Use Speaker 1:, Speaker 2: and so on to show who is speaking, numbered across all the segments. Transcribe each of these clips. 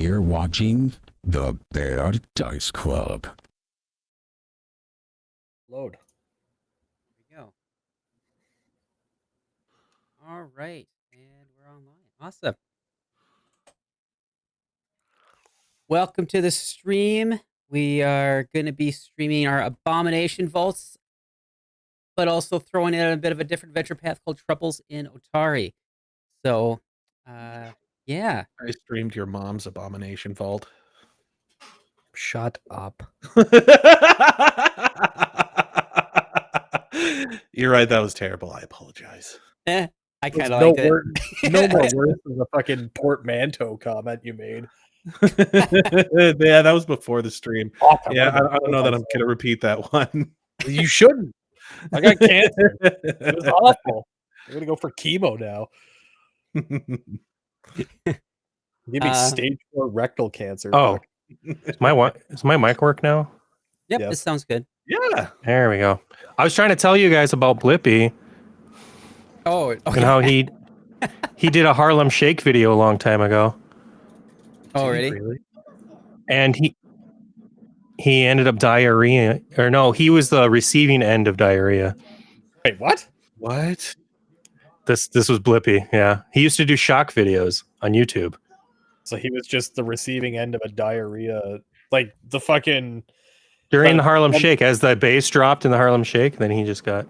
Speaker 1: You're watching the Bear Dice Club.
Speaker 2: Load.
Speaker 3: There we go. All right, and we're online. Awesome. Welcome to the stream. We are going to be streaming our Abomination Vaults, but also throwing in a bit of a different adventure path called Troubles in Otari. So, yeah.
Speaker 4: I streamed your mom's Abomination Vault.
Speaker 2: Shut up.
Speaker 4: You're right, that was terrible. I apologize.
Speaker 3: I kind of
Speaker 2: no
Speaker 3: liked it.
Speaker 2: No more worse than the fucking portmanteau comment you made.
Speaker 4: Yeah, that was before the stream.
Speaker 2: Fuck,
Speaker 4: Yeah, I don't know that I'm going to repeat that one.
Speaker 2: You shouldn't. I got cancer. It was awful. I'm gonna go for chemo now. Give me stage 4 rectal cancer.
Speaker 5: Oh, is my mic work now?
Speaker 3: Yep,
Speaker 2: Yes.
Speaker 3: this sounds good.
Speaker 4: Yeah.
Speaker 5: There we go. I was trying to tell you guys about Blippi
Speaker 3: Oh, okay.
Speaker 5: and how he did a Harlem Shake video a long time ago,
Speaker 3: Oh, really?
Speaker 5: and he ended up diarrhea, or no, he was the receiving end of diarrhea.
Speaker 2: Wait, what?
Speaker 4: What?
Speaker 5: This was Blippi. Yeah, he used to do shock videos on YouTube.
Speaker 2: So he was just the receiving end of a diarrhea, like the fucking
Speaker 5: During the Harlem Shake, as the bass dropped in the Harlem Shake, then he just got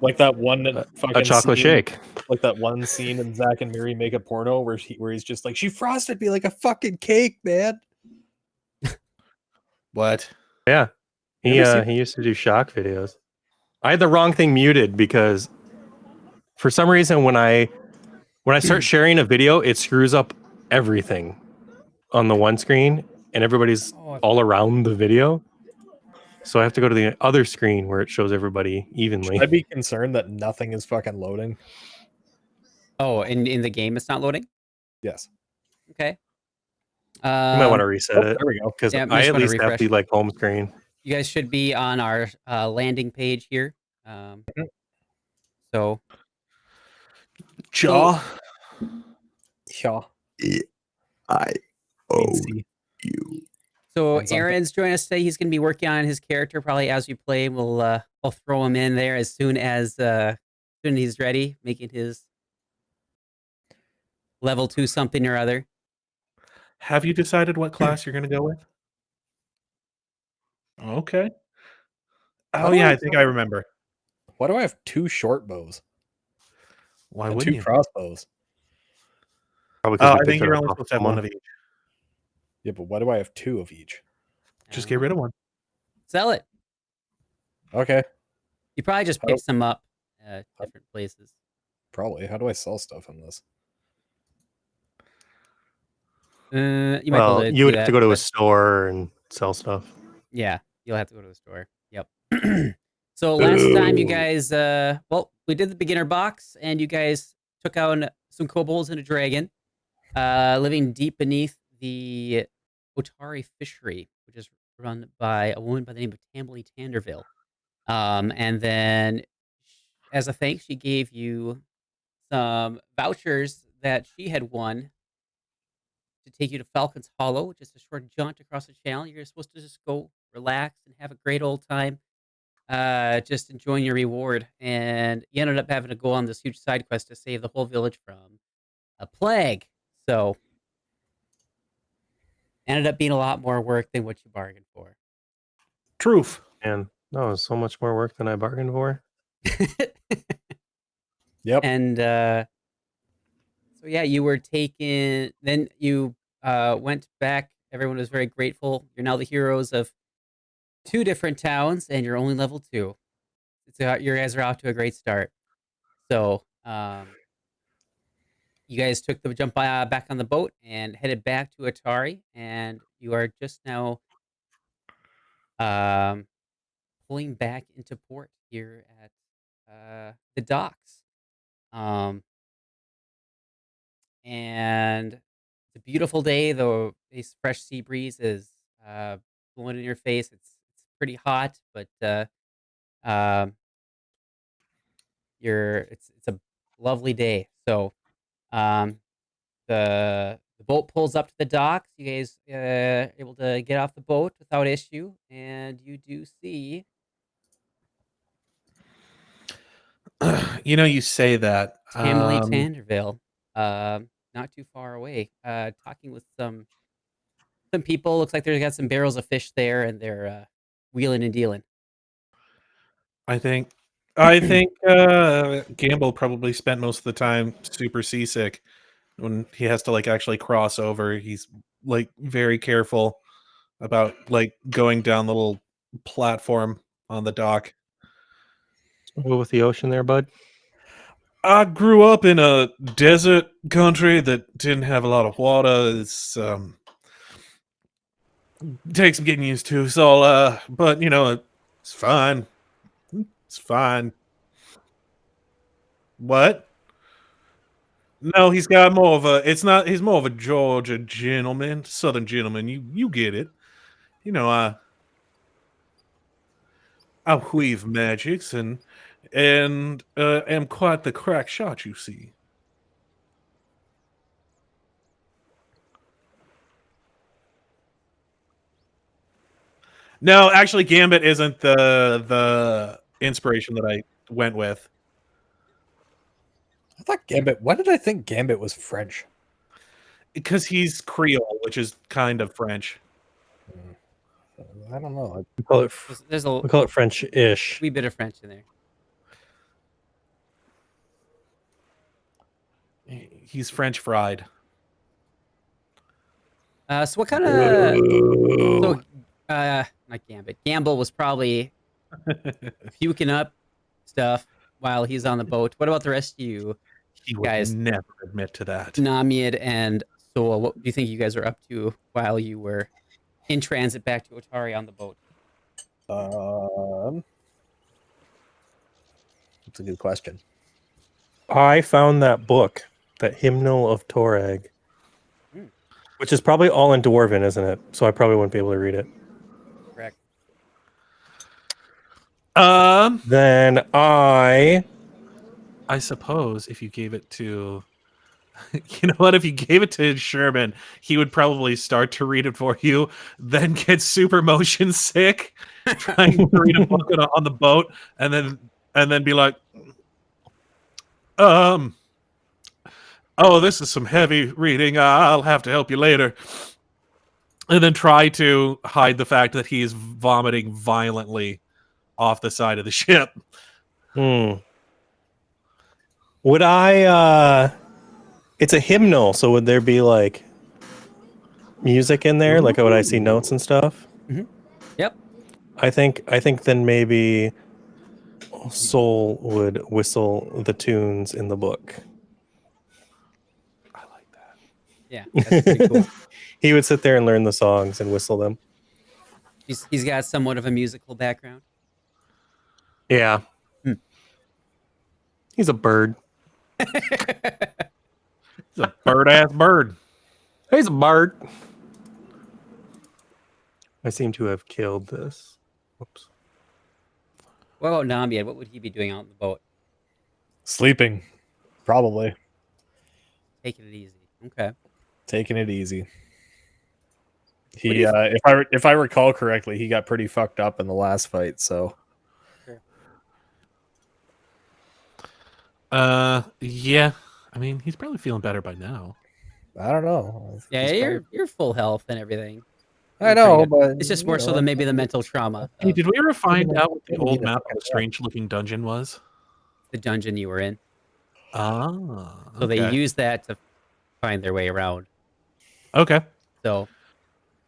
Speaker 2: like that one fucking
Speaker 5: a chocolate
Speaker 2: scene,
Speaker 5: shake.
Speaker 2: like that one scene in Zack and Miri Make a Porno where he's just like, she frosted me like a fucking cake, man.
Speaker 4: What?
Speaker 5: Yeah,
Speaker 2: You ever
Speaker 5: he used to do shock videos. I had the wrong thing muted because for some reason when I start sharing a video, it screws up everything on the one screen and everybody's all around the video. So I have to go to the other screen where it shows everybody evenly.
Speaker 2: I'd be concerned that nothing is fucking loading.
Speaker 3: Oh, in the game it's not loading?
Speaker 2: Yes.
Speaker 3: Okay.
Speaker 5: You might want to reset it.
Speaker 2: There we go.
Speaker 5: Because
Speaker 3: Yeah,
Speaker 5: I at least have the like home screen.
Speaker 3: You guys should be on our landing page here. So
Speaker 4: Jaw.
Speaker 2: Yeah.
Speaker 4: I
Speaker 2: you.
Speaker 3: So
Speaker 2: And something.
Speaker 3: Aaron's joining us today. He's going to be working on his character probably as we play. We'll throw him in there as soon as he's ready, making his level 2 something or other.
Speaker 4: Have you decided what class you're going to go with? Okay. Oh, yeah, I think I remember.
Speaker 2: Why do I have 2 short bows?
Speaker 4: Why
Speaker 2: And
Speaker 4: wouldn't
Speaker 2: 2
Speaker 4: you?
Speaker 2: crossbows?
Speaker 5: Probably
Speaker 4: Oh,
Speaker 5: we
Speaker 4: I think
Speaker 5: picked it
Speaker 4: you're
Speaker 5: up
Speaker 4: only
Speaker 5: off
Speaker 4: supposed to have one of each.
Speaker 2: Yeah, but why do I have 2 of each?
Speaker 4: Just get rid of one.
Speaker 3: Sell it.
Speaker 2: Okay.
Speaker 3: You probably just pick some up at different places.
Speaker 2: Probably. How do I sell stuff in this?
Speaker 3: You might be able
Speaker 5: Well,
Speaker 3: to
Speaker 5: you
Speaker 3: do
Speaker 5: would have
Speaker 3: that,
Speaker 5: to go to a
Speaker 3: but-
Speaker 5: store and sell stuff.
Speaker 3: Yeah, you'll have to go to the store. Yep. So last time you guys, we did the beginner box, and you guys took out some kobolds and a dragon, living deep beneath the Otari fishery, which is run by a woman by the name of Tamily Tanderville. And then, as a thanks, she gave you some vouchers that she had won to take you to Falcon's Hollow, just a short jaunt across the channel. You're supposed to just go relax and have a great old time, just enjoying your reward. And you ended up having to go on this huge side quest to save the whole village from a plague. So, ended up being a lot more work than what you bargained for.
Speaker 4: Truth.
Speaker 5: And no, it's so much more work than I bargained for.
Speaker 2: Yep.
Speaker 3: And so yeah, you were taken. Then you went back. Everyone was very grateful. You're now the heroes of 2 different towns, and you're only level 2. So you guys are off to a great start. So you guys took the jump back on the boat and headed back to Otari, and you are just now pulling back into port here at the docks. And it's a beautiful day, though. This fresh sea breeze is blowing in your face. It's pretty hot, but it's a lovely day. So the The boat pulls up to the docks. You guys able to get off the boat without issue, and you do see.
Speaker 4: You say that.
Speaker 3: Tamily Tanderville, not too far away, talking with some people. Looks like they've got some barrels of fish there, and they're wheeling and dealing.
Speaker 4: I think Gamble probably spent most of the time super seasick. When he has to like actually cross over, he's like very careful about like going down the little platform on the dock.
Speaker 5: Go with the ocean there, bud.
Speaker 4: I grew up in a desert country that didn't have a lot of water. It's takes some getting used to. So, but it's fine. It's fine. What? No, he's got more of a. It's not. He's more of a Georgia gentleman, Southern gentleman. You get it. I weave magics and am quite the crack shot. You see. No, actually, Gambit isn't the inspiration that I went with.
Speaker 2: I thought Gambit. Why did I think Gambit was French?
Speaker 4: Because he's Creole, which is kind of French.
Speaker 2: I don't know.
Speaker 5: We call it
Speaker 3: There's a
Speaker 5: French-ish.
Speaker 3: wee bit of French in there.
Speaker 4: He's French fried.
Speaker 3: So what kind of not Gambit. Gamble was probably puking up stuff while he's on the boat. What about the rest of you
Speaker 4: He would
Speaker 3: guys?
Speaker 4: never admit to that.
Speaker 3: Namied and Soa, what do you think you guys are up to while you were in transit back to Otari on the boat?
Speaker 2: That's a good question.
Speaker 5: I found that book, that Hymnal of Torag, which is probably all in Dwarven, isn't it? So I probably wouldn't be able to read it.
Speaker 3: Correct.
Speaker 5: Then I
Speaker 4: suppose if you gave it to, if you gave it to Sherman, he would probably start to read it for you, then get super motion sick, trying to read a book on the boat, and then be like, oh, this is some heavy reading. I'll have to help you later. And then try to hide the fact that he is vomiting violently off the side of the ship.
Speaker 5: Would I it's a hymnal, so would there be like music in there? Like would I see notes and stuff?
Speaker 3: Yep.
Speaker 5: I think then maybe Soul would whistle the tunes in the book.
Speaker 4: I like that.
Speaker 3: Yeah, that's pretty cool.
Speaker 5: He would sit there and learn the songs and whistle them.
Speaker 3: He's got somewhat of a musical background.
Speaker 5: Yeah. He's a bird.
Speaker 4: He's a bird-ass bird.
Speaker 5: He's a bird. I seem to have killed this. Whoops.
Speaker 3: What about Namied? What would he be doing out on the boat?
Speaker 2: Sleeping, probably.
Speaker 3: Taking it easy. Okay.
Speaker 2: Taking it easy. He, if I recall correctly, he got pretty fucked up in the last fight. So.
Speaker 4: Yeah. I mean, he's probably feeling better by now.
Speaker 2: I don't know.
Speaker 3: Yeah, you're full health and everything.
Speaker 2: I know, but
Speaker 3: it's just more so than maybe the mental trauma.
Speaker 4: Hey, did we ever find out what the
Speaker 2: maybe
Speaker 4: old
Speaker 2: the
Speaker 4: map
Speaker 2: fucking
Speaker 4: of the strange-looking dungeon was?
Speaker 3: The dungeon you were in.
Speaker 4: Ah.
Speaker 3: So they used that to find their way around.
Speaker 4: Okay.
Speaker 3: So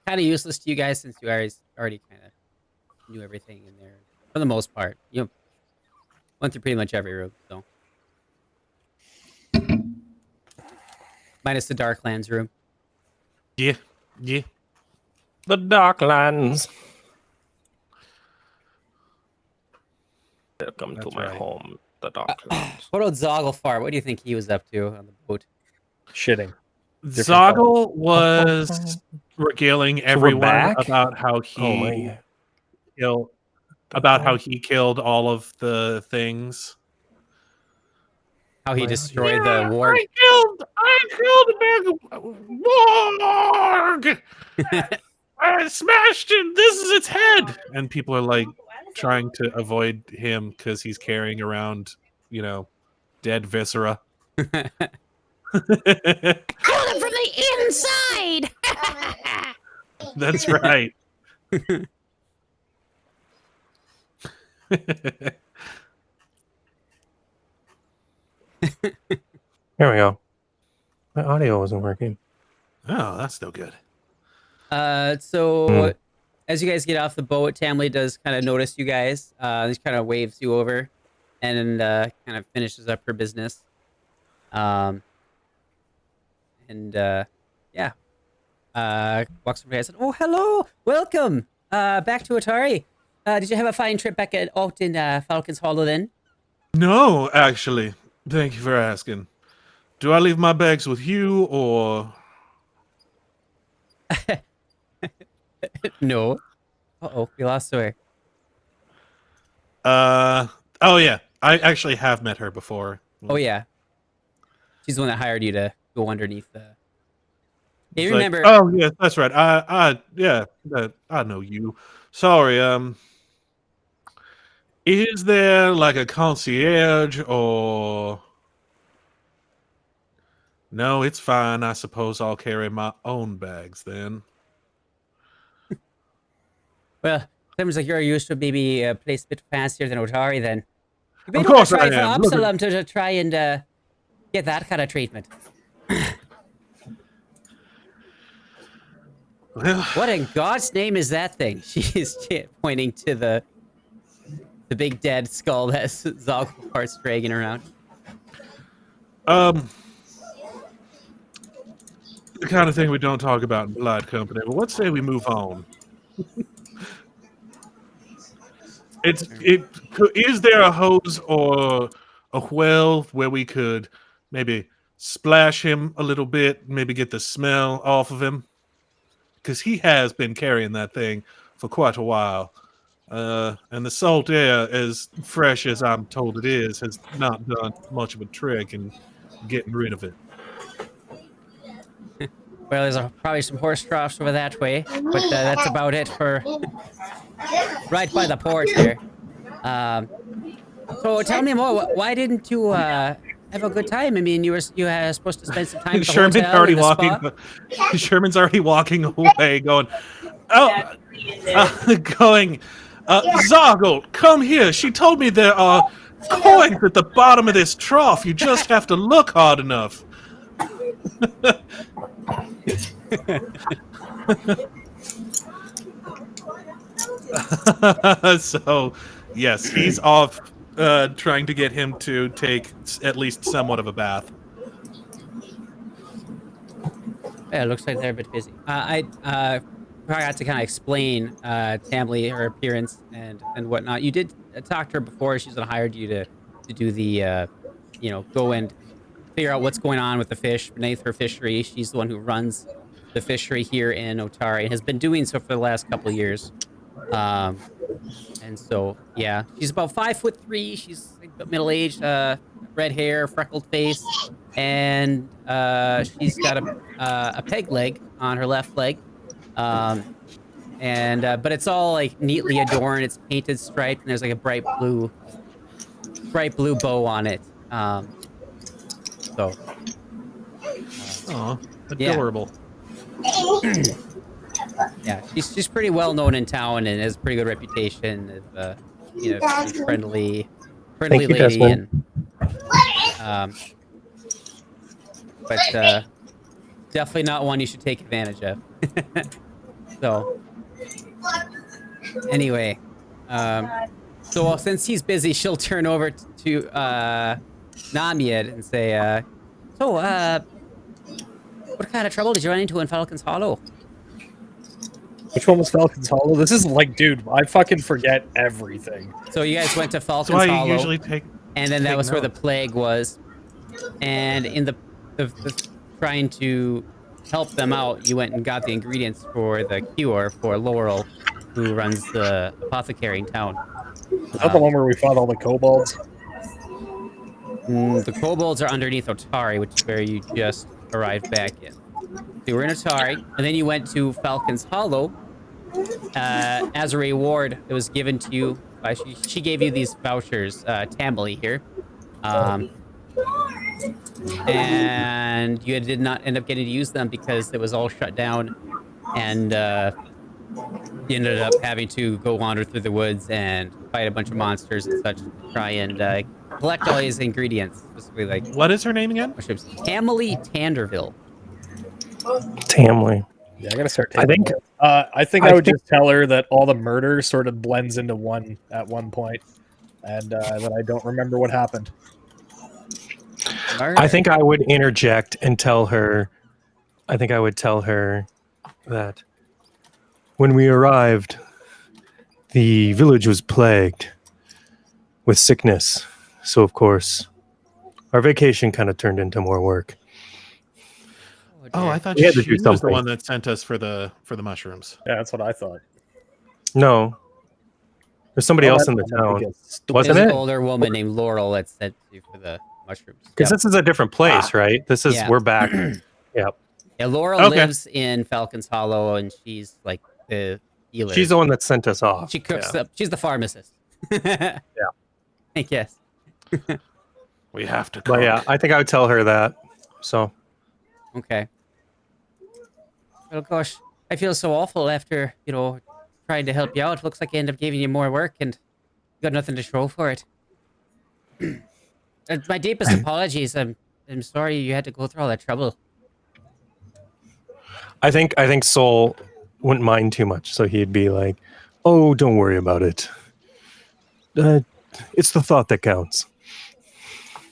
Speaker 3: kind of useless to you guys since you already kind of knew everything in there for the most part. You went through pretty much every room, so. Minus the Darklands room.
Speaker 4: Yeah. Yeah.
Speaker 5: The Darklands. Welcome
Speaker 4: That's
Speaker 5: to my
Speaker 4: right.
Speaker 5: home, the Darklands.
Speaker 3: What about Zogglefart? What do you think he was up to on the boat?
Speaker 2: Shitting.
Speaker 4: Zoggle was regaling everyone
Speaker 5: back?
Speaker 4: about how he killed all of the things.
Speaker 3: how he destroyed the ward.
Speaker 4: I killed a big warg. I smashed it. This is its head. And people are like trying to avoid him because he's carrying around, dead viscera.
Speaker 3: Killed him from the inside.
Speaker 4: That's right.
Speaker 5: There we go. My audio wasn't working.
Speaker 4: Oh, that's no good.
Speaker 3: So as you guys get off the boat, Tamily does kind of notice you guys. She kind of waves you over, and kind of finishes up her business. Yeah. Walks over and says, "Oh, hello, welcome. Back to Otari. Did you have a fine trip back out in Falcon's Hollow then?"
Speaker 4: No, actually. Thank you for asking. Do I leave my bags with you, or...
Speaker 3: No. Uh-oh, we lost Sawyer.
Speaker 4: Oh, yeah. I actually have met her before.
Speaker 3: Oh, yeah. She's the one that hired you to go underneath the... You
Speaker 4: It's
Speaker 3: remember...
Speaker 4: Like, oh, yeah, that's right. I know you. Sorry, is there like a concierge or... No, it's fine. I suppose I'll carry my own bags then.
Speaker 3: Well, seems like you're used to maybe a place a bit fancier than Otari then. You may
Speaker 4: Of
Speaker 3: want
Speaker 4: course
Speaker 3: to try
Speaker 4: I
Speaker 3: for
Speaker 4: am. Look at-
Speaker 3: Absalom to try and get that kind of treatment.
Speaker 4: Well,
Speaker 3: What in God's name is that thing? She is pointing to the big dead skull that Zogglefart's dragging around.
Speaker 4: the kind of thing we don't talk about in Blood Company, but let's say we move on. Is there a hose or a well where we could maybe splash him a little bit, maybe get the smell off of him? Because he has been carrying that thing for quite a while. And the salt air, as fresh as I'm told it is, has not done much of a trick in getting rid of it.
Speaker 3: Well, there's probably some horse troughs over that way, but that's about it for right by the port here. So tell me more. Why didn't you have a good time? I mean, you were supposed to spend some time at the
Speaker 4: Sherman's
Speaker 3: hotel
Speaker 4: already
Speaker 3: and the spa.
Speaker 4: walking. Sherman's already walking away, going, Zoggle, come here. She told me there are coins at the bottom of this trough. You just have to look hard enough. So, yes, he's off trying to get him to take at least somewhat of a bath.
Speaker 3: Yeah, it looks like they're a bit busy. I forgot to kind of explain Tamily, her appearance and whatnot. You did talk to her before. She's hired you to do the, go and figure out what's going on with the fish beneath her fishery. She's the one who runs the fishery here in Otari and has been doing so for the last couple of years. And so, yeah, she's about 5'3". She's like middle-aged, red hair, freckled face, and she's got a peg leg on her left leg. But it's all like neatly adorned. It's painted striped, and there's like a bright blue bow on it.
Speaker 4: Oh, adorable.
Speaker 3: Yeah, she's pretty well known in town and has a pretty good reputation of she's friendly
Speaker 5: Thank you,
Speaker 3: lady
Speaker 5: Desmond.
Speaker 3: but definitely not one you should take advantage of. So anyway, so since he's busy, she'll turn over to Namied and say, what kind of trouble did you run into in Falcon's Hollow?
Speaker 2: Which one was Falcon's Hollow? This is like, dude, I fucking forget everything.
Speaker 3: So you guys went to Falcon's
Speaker 4: That's why
Speaker 3: Hollow,
Speaker 4: you usually take.
Speaker 3: and then that
Speaker 4: take
Speaker 3: was where the
Speaker 4: notes.
Speaker 3: plague was. And in the trying to help them out, you went and got the ingredients for the cure for Laurel, who runs the apothecary in town.
Speaker 2: Is that the one where we fought all the kobolds?
Speaker 3: The kobolds are underneath Otari, which is where you just arrived back in. So you were in Otari, and then you went to Falcon's Hollow. As a reward, it was given to you by she gave you these vouchers, Tamily here, and you did not end up getting to use them because it was all shut down, and you ended up having to go wander through the woods and fight a bunch of monsters and such to try and collect all these ingredients, specifically like
Speaker 4: What is her name again?
Speaker 3: mushrooms. Tamily Tanderville.
Speaker 5: Tamily.
Speaker 2: Yeah, I gotta start.
Speaker 5: I think.
Speaker 2: I think I would just tell her that all the murder sort of blends into one at one point, and that I don't remember what happened.
Speaker 5: I think I would interject and tell her. I think I would tell her that when we arrived, the village was plagued with sickness. So, of course, our vacation kind of turned into more work.
Speaker 4: Oh, I thought
Speaker 5: We had to
Speaker 4: she
Speaker 5: do
Speaker 4: was the
Speaker 5: something.
Speaker 4: one that sent us for the mushrooms.
Speaker 2: Yeah, that's what I thought.
Speaker 5: No. There's somebody else in the town. Wasn't
Speaker 3: There's an
Speaker 5: it?
Speaker 3: older woman named Laurel that sent you for the mushrooms.
Speaker 5: Because this is a different place, right? This is,
Speaker 3: Yeah.
Speaker 5: we're back. Yep.
Speaker 3: Yeah, Laurel
Speaker 4: Okay.
Speaker 3: lives in Falcon's Hollow, and she's like the healer.
Speaker 5: She's the one that sent us off.
Speaker 3: She cooks
Speaker 5: Yeah.
Speaker 3: up. She's the pharmacist. Yeah. I guess.
Speaker 4: We have to.
Speaker 5: But yeah, I think I would tell her that. So,
Speaker 3: Okay. Well, gosh, I feel so awful after, trying to help you out. Looks like I end up giving you more work, and you got nothing to show for it. My deepest apologies. I'm sorry you had to go through all that trouble.
Speaker 5: I think Soul wouldn't mind too much. So he'd be like, "Oh, don't worry about it. It's the thought that counts."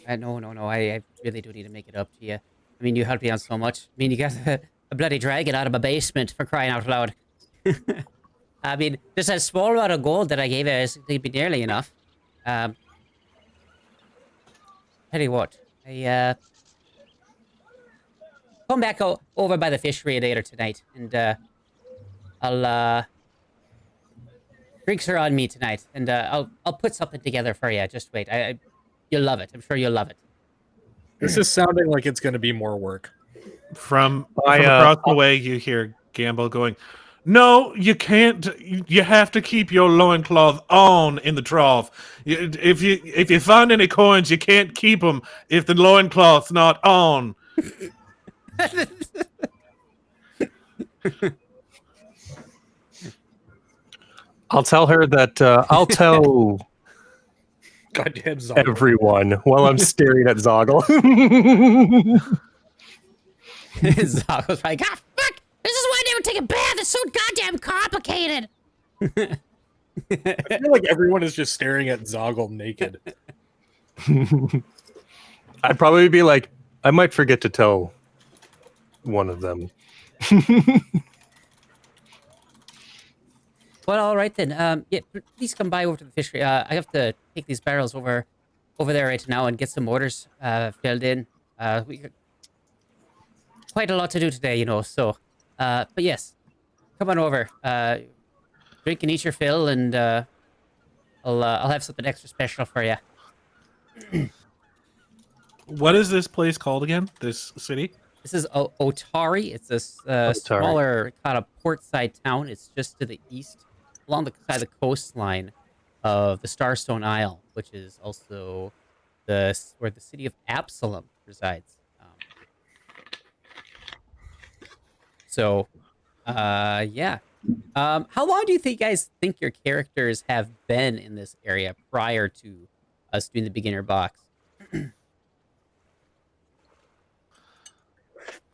Speaker 3: No. I really do need to make it up to you. I mean, you helped me out so much. I mean, you got a bloody dragon out of my basement, for crying out loud. I mean, just a small amount of gold that I gave you is going to be nearly enough. Tell you what, come back over by the fishery later tonight, and I'll drinks are on me tonight, and I'll put something together for you. Just wait, you'll love it. I'm sure you'll love it.
Speaker 2: This is sounding like it's going to be more work.
Speaker 4: From across the way, you hear Gamble going, "No, you can't. You have to keep your loincloth on in the trough. If you find any coins, you can't keep them if the loincloth's not on."
Speaker 5: I'll tell her that I'll tell
Speaker 2: Goddamn Zoggle.
Speaker 5: everyone while I'm staring at Zoggle.
Speaker 3: Zoggle's like, ah, fuck! This is why I never take a bath. It's so goddamn complicated.
Speaker 2: I feel like everyone is just staring at Zoggle naked.
Speaker 5: I'd probably be like, I might forget to tell one of them.
Speaker 3: Well, all right then. Yeah, please come by over to the fishery. I have to take these barrels over there right now and get some orders filled in. We got quite a lot to do today, So, but yes, come on over. Drink and eat your fill, and I'll have something extra special for you.
Speaker 4: What is this place called again? This city?
Speaker 3: This is Otari. It's a
Speaker 5: Otari.
Speaker 3: smaller kind of portside town. It's just to the east, along the side of the coastline of the Starstone Isle, which is also where the city of Absalom resides. Yeah. How long do you guys think your characters have been in this area prior to us doing the beginner box?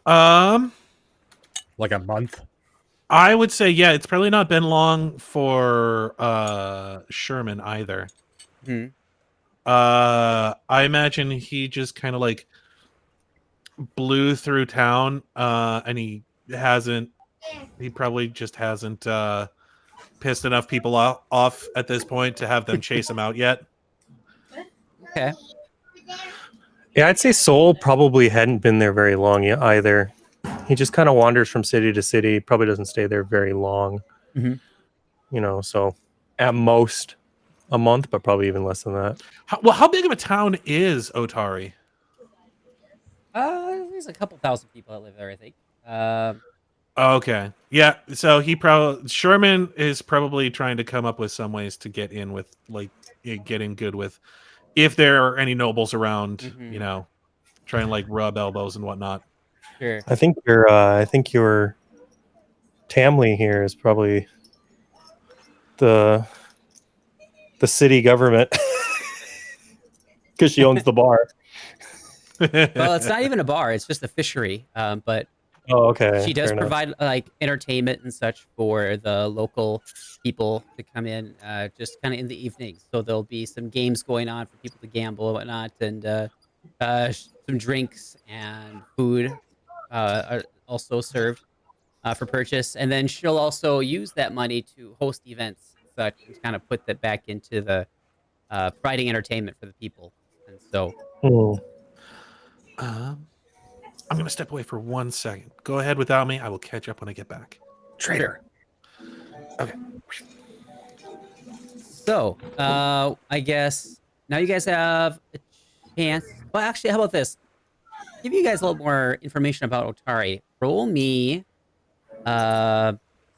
Speaker 2: Like a month.
Speaker 4: I would say, yeah, it's probably not been long for Sherman either.
Speaker 3: Hmm.
Speaker 4: I imagine he just kind of like blew through town, and he probably just hasn't pissed enough people off at this point to have them chase him out yet.
Speaker 3: Okay.
Speaker 5: Yeah, I'd say Soul probably hadn't been there very long yet either. He just kind of wanders from city to city, probably doesn't stay there very long.
Speaker 3: Mhm.
Speaker 5: So at most a month, but probably even less than that.
Speaker 4: How big of a town is Otari?
Speaker 3: There's a couple thousand people that live there, I think.
Speaker 4: Okay. Yeah. So Sherman is probably trying to come up with some ways to get in with get in good with if there are any nobles around,
Speaker 3: Mhm.
Speaker 4: try and like rub elbows and whatnot.
Speaker 3: Sure.
Speaker 5: I think your Tamily here is probably the city government because she owns the bar.
Speaker 3: Well, it's not even a bar; it's just a fishery. But
Speaker 5: Oh, okay.
Speaker 3: she does
Speaker 5: Fair enough.
Speaker 3: provide like entertainment and such for the local people to come in, just kind of in the evenings. So there'll be some games going on for people to gamble and whatnot, and some drinks and food are also served for purchase. And then she'll also use that money to host events and such, and kind of put that back into the providing entertainment for the people. And so,
Speaker 5: Hmm.
Speaker 4: I'm going to step away for 1 second. Go ahead without me. I will catch up when I get back.
Speaker 2: Traitor.
Speaker 4: Okay.
Speaker 3: So, I guess now you guys have a chance. Well, actually, how about this? Give you guys a little more information about Otari. Roll me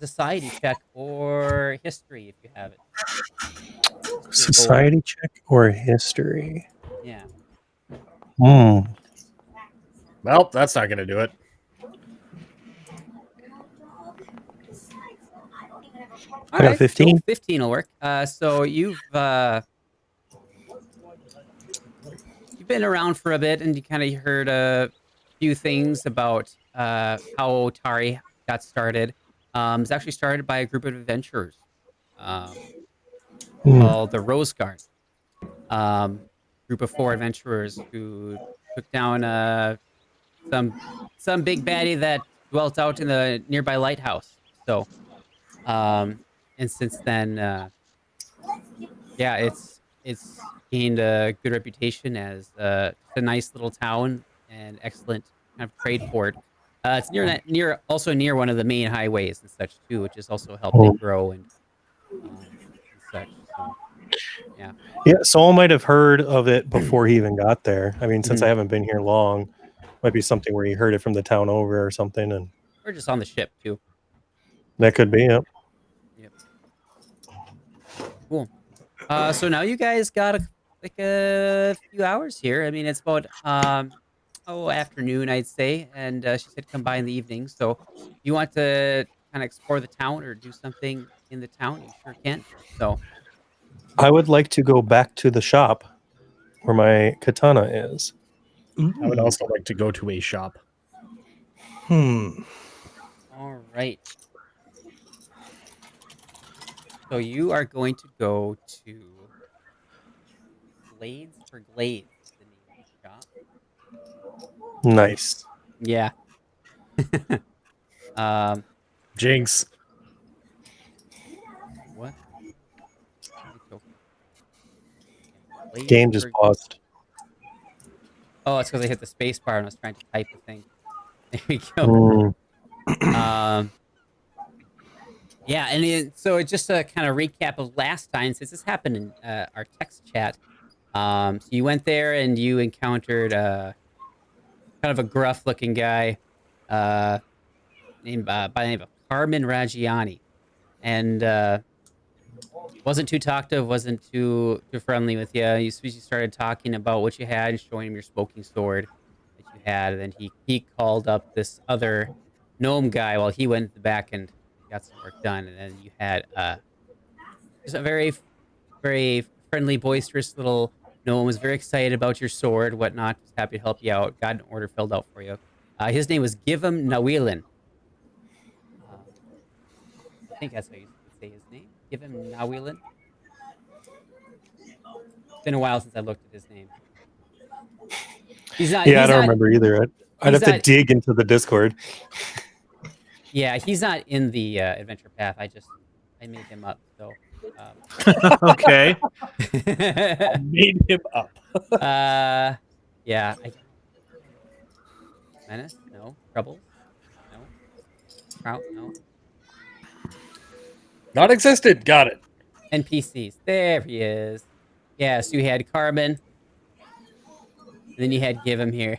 Speaker 3: society check or history if you have it. History or lore.
Speaker 5: Society check or history?
Speaker 3: Yeah.
Speaker 5: Hmm.
Speaker 2: Well, that's not going to do it.
Speaker 3: All
Speaker 5: I got
Speaker 3: right,
Speaker 5: 15.
Speaker 3: So 15 will work. So you've been around for a bit, and you kind of heard a few things about how Otari got started. It's actually started by a group of adventurers
Speaker 5: Hmm.
Speaker 3: called the Rose Guard. Group of 4 adventurers who took down some big baddie that dwelt out in the nearby lighthouse. So, and since then, yeah, it's gained a good reputation as just a nice little town and excellent kind of trade port. It's also near one of the main highways and such too, which has also helped
Speaker 5: Hmm.
Speaker 3: it grow and such. So yeah.
Speaker 5: Yeah, someone might have heard of it before he even got there. I mean, since I
Speaker 3: Mhm.
Speaker 5: haven't been here long, might be something where he heard it from the town over or something, and
Speaker 3: Or just on the ship too.
Speaker 5: that could be it.
Speaker 3: Yep. Cool. So now you guys got a few hours here. I mean, it's about afternoon, I'd say. And she said come by in the evening. So you want to kind of explore the town or do something in the town, you sure can. So
Speaker 5: I would like to go back to the shop where my katana is.
Speaker 2: I would also like to go to a shop.
Speaker 3: all right. So you are going to go to Blades for Glades is the name of the shop.
Speaker 5: Nice.
Speaker 3: Yeah. um
Speaker 2: Jinx.
Speaker 3: what? Blades
Speaker 5: Game just
Speaker 3: for
Speaker 5: paused.
Speaker 3: Oh, it's because I hit the space bar and I was trying to type a thing. There we go. Yeah, and so just a kind of recap of last time, since this happened in our text chat. So you went there and you encountered kind of a gruff-looking guy named by the name of Carmen Raggiani, and wasn't too talkative, wasn't too friendly with you. You started talking about what you had, showing him your smoking sword that you had, and then he called up this other gnome guy while he went to the back and got some work done. And then you had just a very friendly, boisterous little gnome. Was very excited about your sword, whatnot. Was happy to help you out. Got an order filled out for you. His name was Givem Nawilin. I think that's how you would say his name. Givem Nawilin. It's been a while since I looked at his name. He's not.
Speaker 5: Yeah, I
Speaker 3: He's
Speaker 5: don't
Speaker 3: not.
Speaker 5: remember either. I'd
Speaker 3: He's
Speaker 5: have to
Speaker 3: not.
Speaker 5: dig into the Discord.
Speaker 3: Yeah, he's not in the adventure path. I made him up. So.
Speaker 4: Okay.
Speaker 2: Made him up.
Speaker 3: Yeah. Menace? No. Troubles? No. Trout? No.
Speaker 2: Not existed. Got it.
Speaker 3: NPCs. There he is. Yeah, so you had Carmen, and then you had Give him here.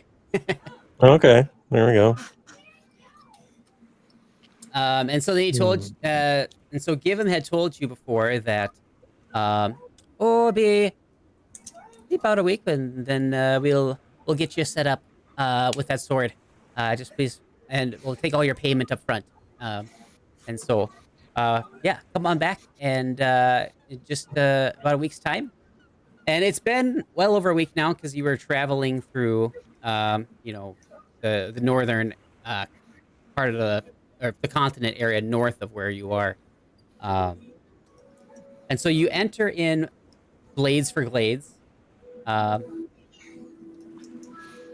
Speaker 5: Okay, there we go.
Speaker 3: And so they told, and so Give him had told you before that, it'll be about a week, and then we'll get you set up with that sword. Just please, and we'll take all your payment up front. And so, yeah, come on back, and in just about a week's time. And it's been well over a week now because you were traveling through, the northern part of the continent area north of where you are. And so you enter in Blades for Glades.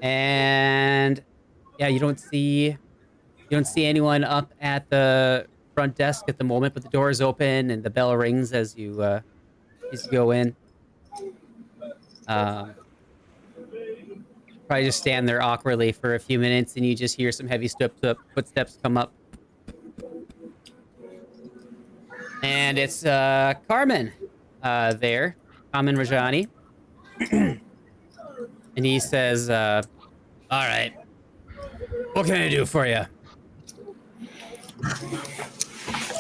Speaker 3: And yeah, you don't see anyone up at the front desk at the moment, but the door is open and the bell rings as you go in. Probably just stand there awkwardly for a few minutes, and you just hear some heavy footsteps come up. And it's Carmen there, Carmen Rajani. And he says, all right, what can I do for you?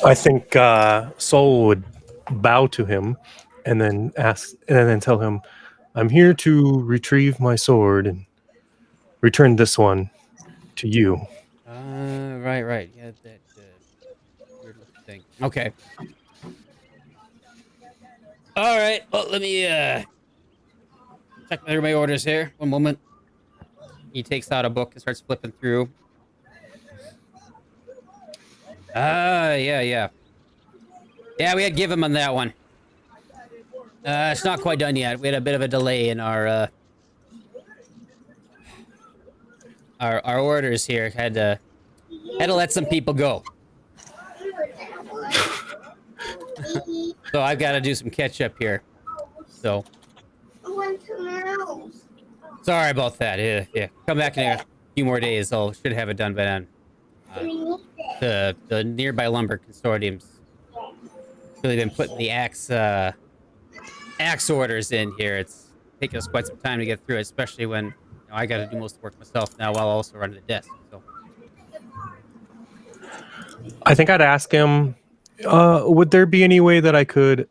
Speaker 5: I think Sol would bow to him and then tell him, I'm here to retrieve my sword and return this one to you.
Speaker 3: Right. Yeah, that weird looking thing. Okay. All right. Well, let me check my orders here. One moment. He takes out a book and starts flipping through. Yeah. Yeah, we had give him on that one. It's not quite done yet. We had a bit of a delay in our orders here. Had to let some people go. So I've got to do some catch up here. So sorry about that. Yeah. Come back in a few more days. I should have it done by then. The nearby lumber consortium's really been putting the axe orders in here. It's taken us quite some time to get through it, especially when I got to do most of the work myself now while also running the desk. So
Speaker 5: I think I'd ask him, would there be any way that I could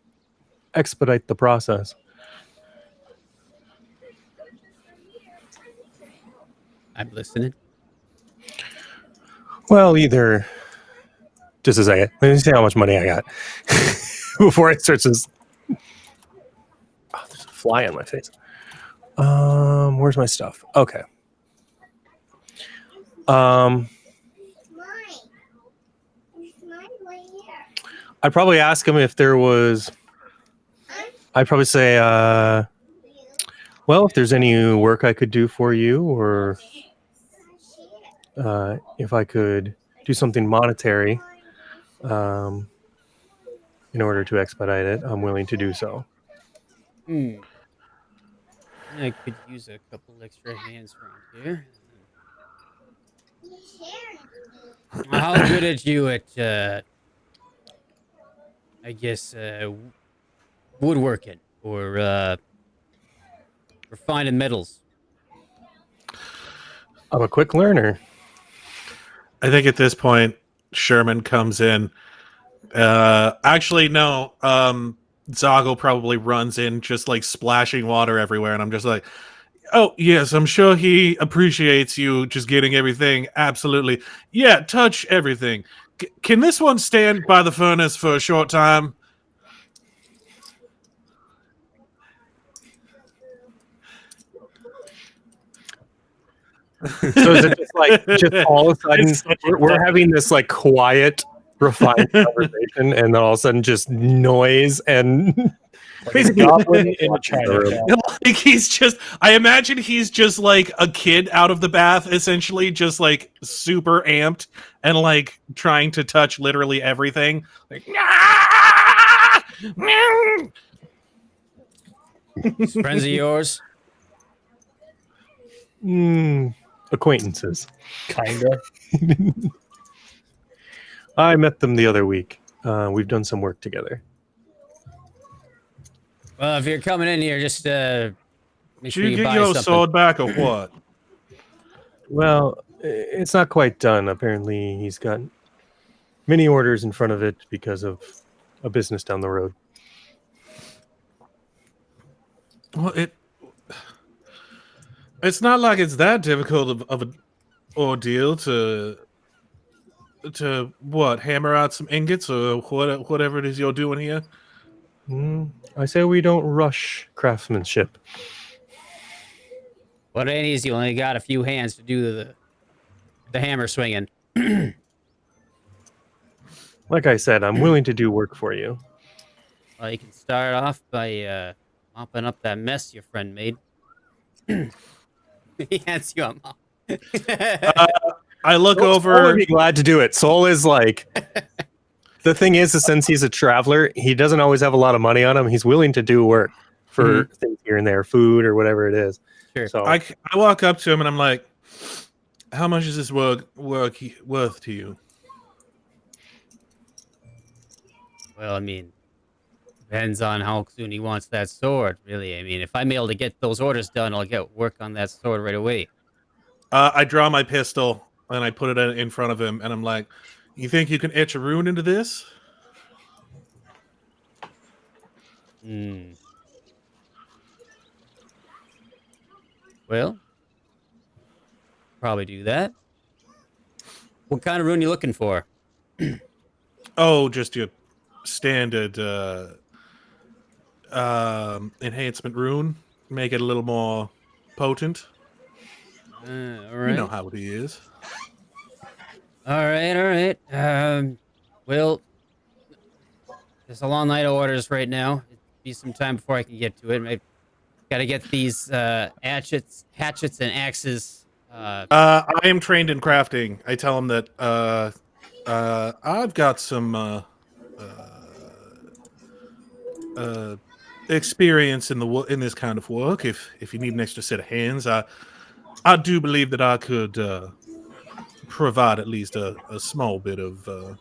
Speaker 5: expedite the process?
Speaker 3: I'm listening.
Speaker 5: Well, either just a second. Let me see how much money I got before I search this. Oh, there's a fly on my face. Where's my stuff? Okay. I'd probably ask him if there was. I'd probably say, well, if there's any work I could do for you, or if I could do something monetary in order to expedite it, I'm willing to do so.
Speaker 3: I could use a couple extra hands around here. How good are you at, I guess, woodworking or refining metals?
Speaker 5: I'm a quick learner.
Speaker 4: I think at this point, Sherman comes in. Actually, no. Zoggle probably runs in, just like splashing water everywhere, and I'm just like, oh, yes, I'm sure he appreciates you just getting everything. Absolutely. Yeah, touch everything. Can this one stand by the furnace for a short time?
Speaker 5: So is it just like, just all of a sudden, we're having this like quiet, refined conversation, and then all of a sudden just noise and basically
Speaker 2: Goblin in a China shop.
Speaker 4: Like he's just, I imagine he's just like a kid out of the bath, essentially, just like super amped and like trying to touch literally everything. Like,
Speaker 3: Friends of yours?
Speaker 5: Acquaintances.
Speaker 2: Kinda.
Speaker 5: I met them the other week. We've done some work together.
Speaker 3: Well, if you're coming in here, just make
Speaker 4: Did
Speaker 3: sure
Speaker 4: you
Speaker 3: you
Speaker 4: get
Speaker 3: buy
Speaker 4: your
Speaker 3: something.
Speaker 4: sword back or what?
Speaker 5: Well, it's not quite done. Apparently, he's got many orders in front of it because of a business down the road.
Speaker 4: Well, it's not like it's that difficult of an ordeal to what, hammer out some ingots or whatever it is you're doing here.
Speaker 5: I say we don't rush craftsmanship.
Speaker 3: What it is, you only got a few hands to do the hammer swinging.
Speaker 5: Like I said, I'm willing to do work for you.
Speaker 3: Well, you can start off by mopping up that mess your friend made. He hands you a mop.
Speaker 4: I look
Speaker 5: Soul
Speaker 4: over.
Speaker 5: would be glad to do it. Soul is like, the thing is since he's a traveler, he doesn't always have a lot of money on him. He's willing to do work for things here and there, food or whatever it is.
Speaker 3: Sure.
Speaker 5: So
Speaker 4: I walk up to him and I'm like, "How much is this work worth to you?"
Speaker 3: Well, I mean, depends on how soon he wants that sword, really. I mean, if I'm able to get those orders done, I'll get work on that sword right away.
Speaker 4: I draw my pistol and I put it in front of him, and I'm like, "You think you can etch a rune into this?"
Speaker 3: Hmm. Well, probably do that. What kind of rune you looking for?
Speaker 4: Oh, just your standard enhancement rune. Make it a little more potent.
Speaker 3: All right.
Speaker 4: You know how it is.
Speaker 3: All right. Well, there's a long night of orders right now. It'll be some time before I can get to it. I gotta get these hatchets and axes.
Speaker 4: I am trained in crafting. I tell him that I've got some experience in this kind of work. If you need an extra set of hands, I do believe that I could provide at least a small bit of
Speaker 2: I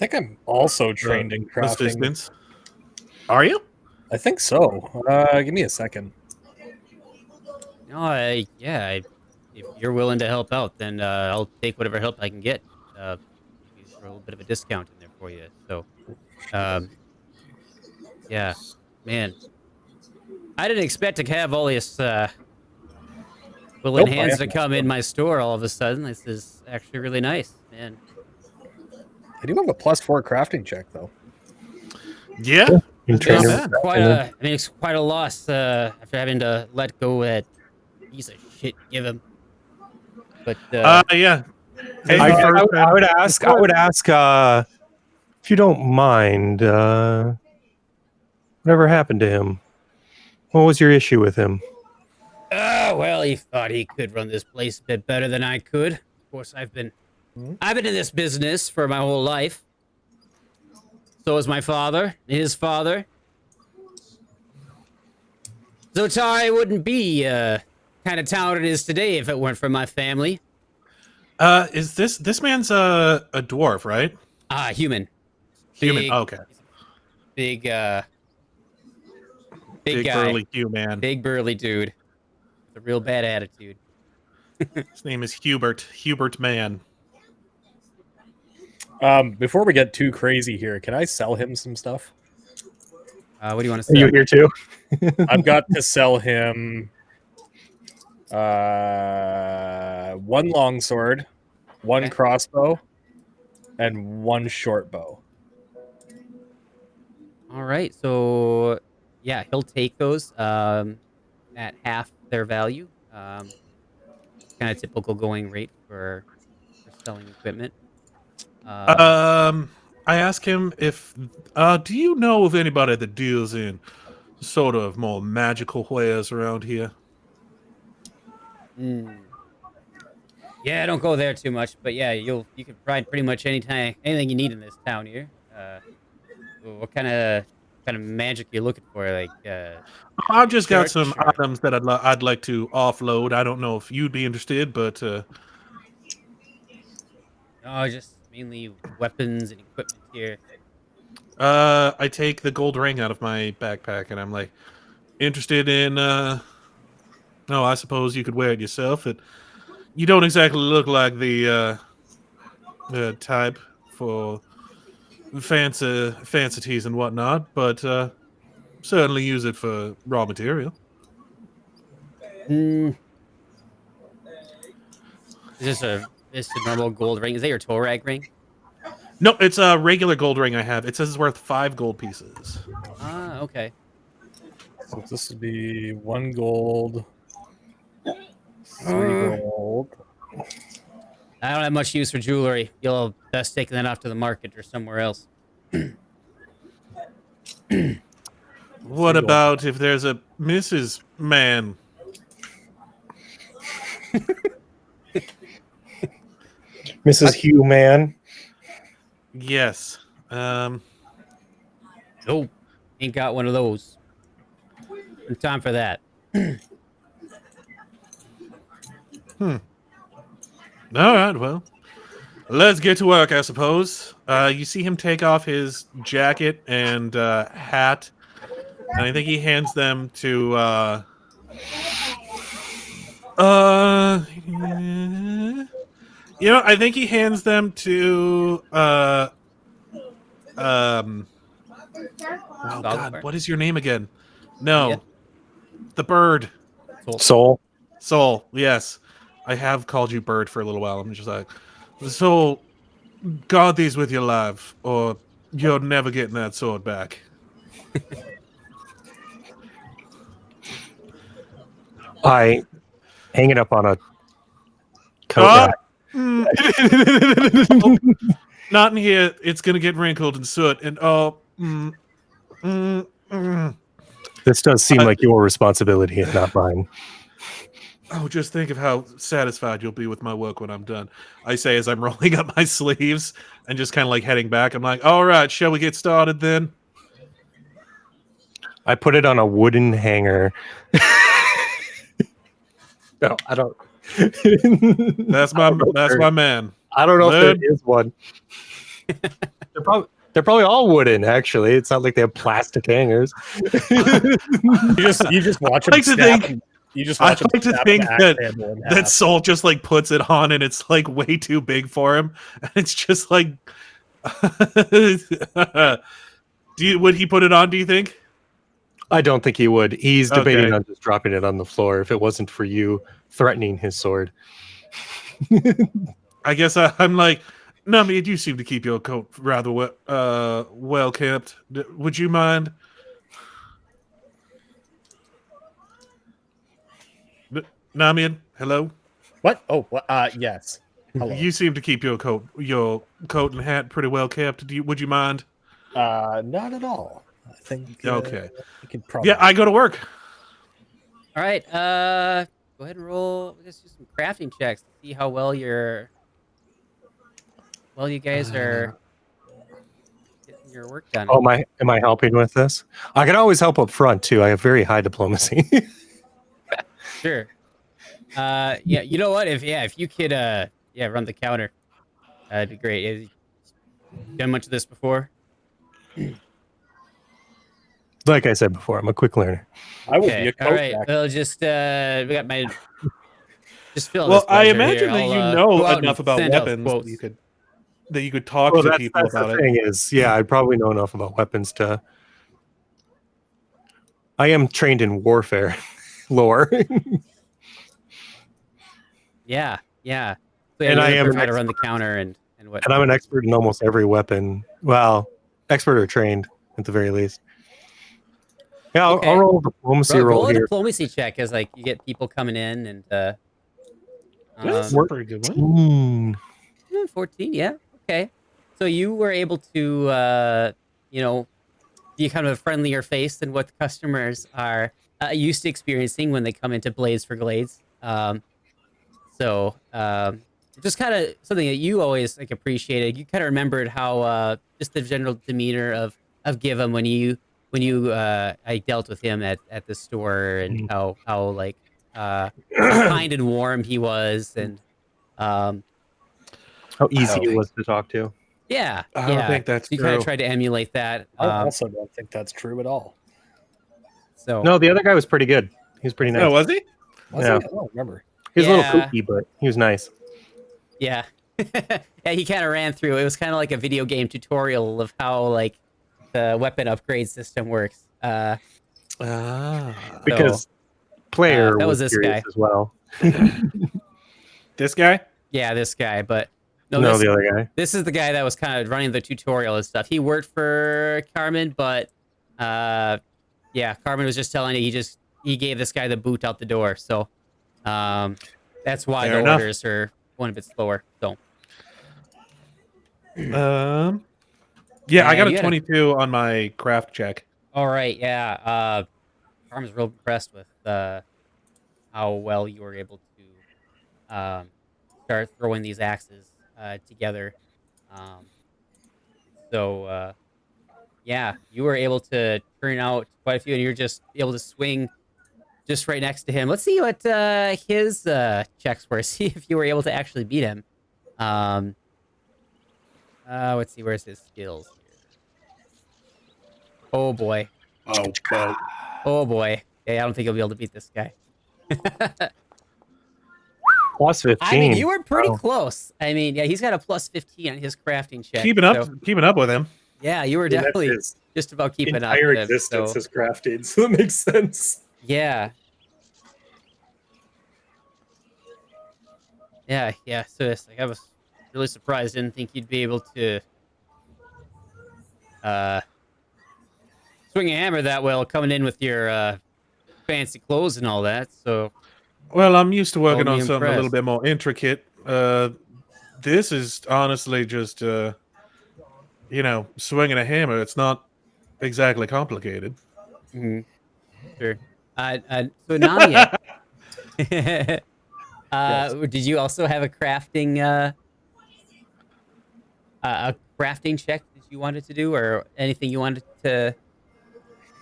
Speaker 2: think I'm also trained in crafting.
Speaker 4: assistance. Are you?
Speaker 2: I think so. Give me a second.
Speaker 3: No, yeah. If you're willing to help out, then I'll take whatever help I can get. Maybe for a little bit of a discount in there for you. So, yeah, man. I didn't expect to have all this willing
Speaker 2: Nope, I
Speaker 3: hands to
Speaker 2: haven't.
Speaker 3: come in my store all of a sudden. This is actually really nice, man.
Speaker 2: I do have a +4 crafting check though.
Speaker 4: Yeah.
Speaker 5: you
Speaker 4: It's
Speaker 5: train
Speaker 4: not
Speaker 5: him.
Speaker 4: bad.
Speaker 3: It's quite a loss after having to let go of that piece of shit give him. But
Speaker 4: Yeah. Hey,
Speaker 5: I would ask if you don't mind, whatever happened to him? What was your issue with him?
Speaker 3: well, he thought he could run this place a bit better than I could. Of course, I've been in this business for my whole life. So is my father, his father. Otari wouldn't be kind of town it is today if it weren't for my family.
Speaker 4: Is this man's a dwarf, right?
Speaker 3: Human.
Speaker 4: Human.
Speaker 3: Big-
Speaker 4: Okay.
Speaker 3: Big
Speaker 4: Big
Speaker 3: guy.
Speaker 4: burly human.
Speaker 3: Big burly dude. With a real bad attitude.
Speaker 4: His name is Hubert. Hubert Man.
Speaker 2: Before we get too crazy here, can I sell him some stuff?
Speaker 3: What do you want to
Speaker 5: Are you
Speaker 3: say?
Speaker 5: here too?
Speaker 2: I've got to sell him one longsword, one
Speaker 3: Okay.
Speaker 2: crossbow, and one short bow.
Speaker 3: All right, so yeah, he'll take those at half their value. Kind of typical going rate for selling equipment.
Speaker 4: I ask him if do you know of anybody that deals in sort of more magical wares around here?
Speaker 3: Yeah, don't go there too much, but yeah, you can find pretty much anything you need in this town here. What kind of magic you looking for? Like,
Speaker 4: I've just got
Speaker 3: Sure,
Speaker 4: some
Speaker 3: sure.
Speaker 4: items that I'd like to offload. I don't know if you'd be interested, but
Speaker 3: no, just mainly weapons and equipment here.
Speaker 4: I take the gold ring out of my backpack and I'm like, interested in no, I suppose you could wear it yourself. You don't exactly look like the type for fancities and whatnot, but certainly use it for raw material.
Speaker 3: Mm, is this a normal gold ring? Is that your toe rag ring?
Speaker 4: No, it's a regular gold ring I have. It says it's worth 5 gold pieces.
Speaker 3: Ah, okay.
Speaker 2: So this would be 1 gold, 3 gold.
Speaker 3: I don't have much use for jewelry. You'll best take that off to the market or somewhere else.
Speaker 4: What about if there's a Mrs. Man?
Speaker 5: Mrs. Hugh Man.
Speaker 4: Yes.
Speaker 3: Nope. Ain't got one of those. No time for that.
Speaker 4: All right, well, let's get to work, I suppose. You see him take off his jacket and hat, and I think he hands them to I think he hands them to oh God,
Speaker 3: Zogglefart?
Speaker 4: what is your name again? No,
Speaker 3: Yeah.
Speaker 4: the bird.
Speaker 5: Soul.
Speaker 4: Soul, yes. I have called you Bird for a little while. I'm just like, Soul, guard these with your life, or you're never getting that sword back.
Speaker 5: I hang it up on a coat rack.
Speaker 4: Oh, not in here. It's gonna get wrinkled and soot. And
Speaker 5: This does seem like your responsibility and not mine.
Speaker 4: oh, just think of how satisfied you'll be with my work when I'm done. I say as I'm rolling up my sleeves and just kind of like heading back. I'm like, all right, shall we get started then?
Speaker 5: I put it on a wooden hanger. No, I don't.
Speaker 4: That's my man.
Speaker 5: I don't know
Speaker 4: Lid.
Speaker 5: if there is one. They're probably all wooden. Actually, it's not like they have plastic hangers.
Speaker 2: You just watch him
Speaker 4: like to
Speaker 2: snap.
Speaker 4: think-
Speaker 2: You just
Speaker 4: I
Speaker 2: watch him
Speaker 4: like to
Speaker 2: snap
Speaker 4: think
Speaker 2: an axe
Speaker 4: that
Speaker 2: handle in
Speaker 4: that
Speaker 2: half.
Speaker 4: Soul just like puts it on and it's like way too big for him. And it's just like, would he put it on? Do you think?
Speaker 5: I don't think he would. He's debating
Speaker 4: Okay.
Speaker 5: on just dropping it on the floor if it wasn't for you threatening his sword.
Speaker 4: I guess I'm like, Namied, you seem to keep your coat rather well kept. Would you mind? Namied, hello.
Speaker 2: What? Oh, yes. Hello.
Speaker 4: You seem to keep your coat and hat pretty well kept. Would you mind?
Speaker 2: Not at all. I think.
Speaker 4: Okay.
Speaker 2: You can probably.
Speaker 4: Yeah, I go to work.
Speaker 3: All right. Go ahead and roll. Let's do some crafting checks to see how well you guys are getting your work done.
Speaker 5: Oh, am I helping with this? I can always help up front too. I have very high diplomacy.
Speaker 3: Sure. Yeah. You know what? If you could run the counter, that'd be great. Have you done much of this before?
Speaker 5: Like I said before, I'm a quick learner.
Speaker 2: I would be
Speaker 3: Okay.
Speaker 2: a coat
Speaker 3: All right.
Speaker 2: rack.
Speaker 3: Well, just we got my. Just fill.
Speaker 4: Well,
Speaker 3: this
Speaker 4: I
Speaker 3: ledger
Speaker 4: imagine
Speaker 3: here.
Speaker 4: that you
Speaker 3: I'll,
Speaker 4: know
Speaker 3: go out
Speaker 4: enough
Speaker 3: and
Speaker 4: about
Speaker 3: send out
Speaker 4: weapons
Speaker 3: quotes.
Speaker 4: that you could talk
Speaker 5: Well,
Speaker 4: to
Speaker 5: that's
Speaker 4: people
Speaker 5: the
Speaker 4: about it.
Speaker 5: thing is, yeah, I probably know enough about weapons to. I am trained in warfare lore.
Speaker 3: Yeah. So
Speaker 5: And I am
Speaker 3: how
Speaker 5: an
Speaker 3: to run the counter and what.
Speaker 5: And I'm an expert in almost every weapon. Well, expert or trained at the very least. Yeah,
Speaker 3: Okay.
Speaker 5: I'll roll a diplomacy roll
Speaker 3: roll a
Speaker 5: here.
Speaker 3: diplomacy check as like you get people coming in and
Speaker 4: That's a
Speaker 5: Work-
Speaker 4: pretty good one.
Speaker 3: 14, yeah. Okay. So you were able to be kind of a friendlier face than what the customers are used to experiencing when they come into Blades for Glades. Just kind of something that you always like appreciated. You kind of remembered how just the general demeanor of Givem when you I dealt with him at the store and how kind and warm he was and
Speaker 5: How easy
Speaker 3: Oh.
Speaker 5: it was to talk to.
Speaker 3: Yeah,
Speaker 4: I don't think that's
Speaker 3: you kind
Speaker 4: true.
Speaker 3: of tried to emulate that.
Speaker 2: I also don't think that's true at all.
Speaker 3: So
Speaker 5: No, the other guy was pretty good. He was pretty nice.
Speaker 4: Oh, was he?
Speaker 2: Was
Speaker 5: Yeah.
Speaker 2: it? I don't remember.
Speaker 5: He was a little
Speaker 3: Yeah.
Speaker 5: kooky, but he was nice.
Speaker 3: yeah, yeah, he kind of ran through. It was kind of like a video game tutorial of how like the weapon upgrade system works.
Speaker 5: Because player
Speaker 3: that was
Speaker 5: was
Speaker 3: this
Speaker 5: curious
Speaker 3: guy.
Speaker 5: as well.
Speaker 4: This guy?
Speaker 3: Yeah, this guy, but
Speaker 5: No,
Speaker 3: this,
Speaker 5: the other guy.
Speaker 3: this is the guy that was kind of running the tutorial and stuff. He worked for Carmen, but yeah, Carmen was just telling you he gave this guy the boot out the door. So that's why
Speaker 4: Fair
Speaker 3: the
Speaker 4: enough.
Speaker 3: orders are one a bit slower. So
Speaker 4: Yeah,
Speaker 3: Yeah,
Speaker 4: I got
Speaker 3: you
Speaker 4: a
Speaker 3: gotta-
Speaker 4: 22 on my craft check.
Speaker 3: all right, yeah. Carmen's real impressed with how well you were able to start throwing these axes together. So yeah, you were able to turn out quite a few, and you're just able to swing just right next to him. Let's see what his checks were. See if you were able to actually beat him. Let's see, where's his skills here? Oh boy. Oh boy. Yeah, I don't think you'll be able to beat this guy.
Speaker 5: Plus 15.
Speaker 3: I mean, you were pretty
Speaker 5: Wow.
Speaker 3: close. I mean, yeah, he's got a plus 15 on his crafting check.
Speaker 4: Keeping up with him.
Speaker 3: Yeah, you were
Speaker 2: That's
Speaker 3: definitely
Speaker 2: his
Speaker 3: just about keeping up.
Speaker 2: entire
Speaker 3: with him,
Speaker 2: existence
Speaker 3: so-
Speaker 2: is crafted, so that makes sense.
Speaker 3: Yeah. Yeah. So it's like I was really surprised. Didn't think you'd be able to swing a hammer that well coming in with your fancy clothes and all that. So
Speaker 4: Well, I'm used to working
Speaker 3: I'll
Speaker 4: on
Speaker 3: be
Speaker 4: something a little
Speaker 3: impressed.
Speaker 4: bit more intricate. This is honestly just, swinging a hammer. It's not exactly complicated.
Speaker 3: mhm, sure. So Namied, did you also have a crafting check that you wanted to do, or anything you wanted to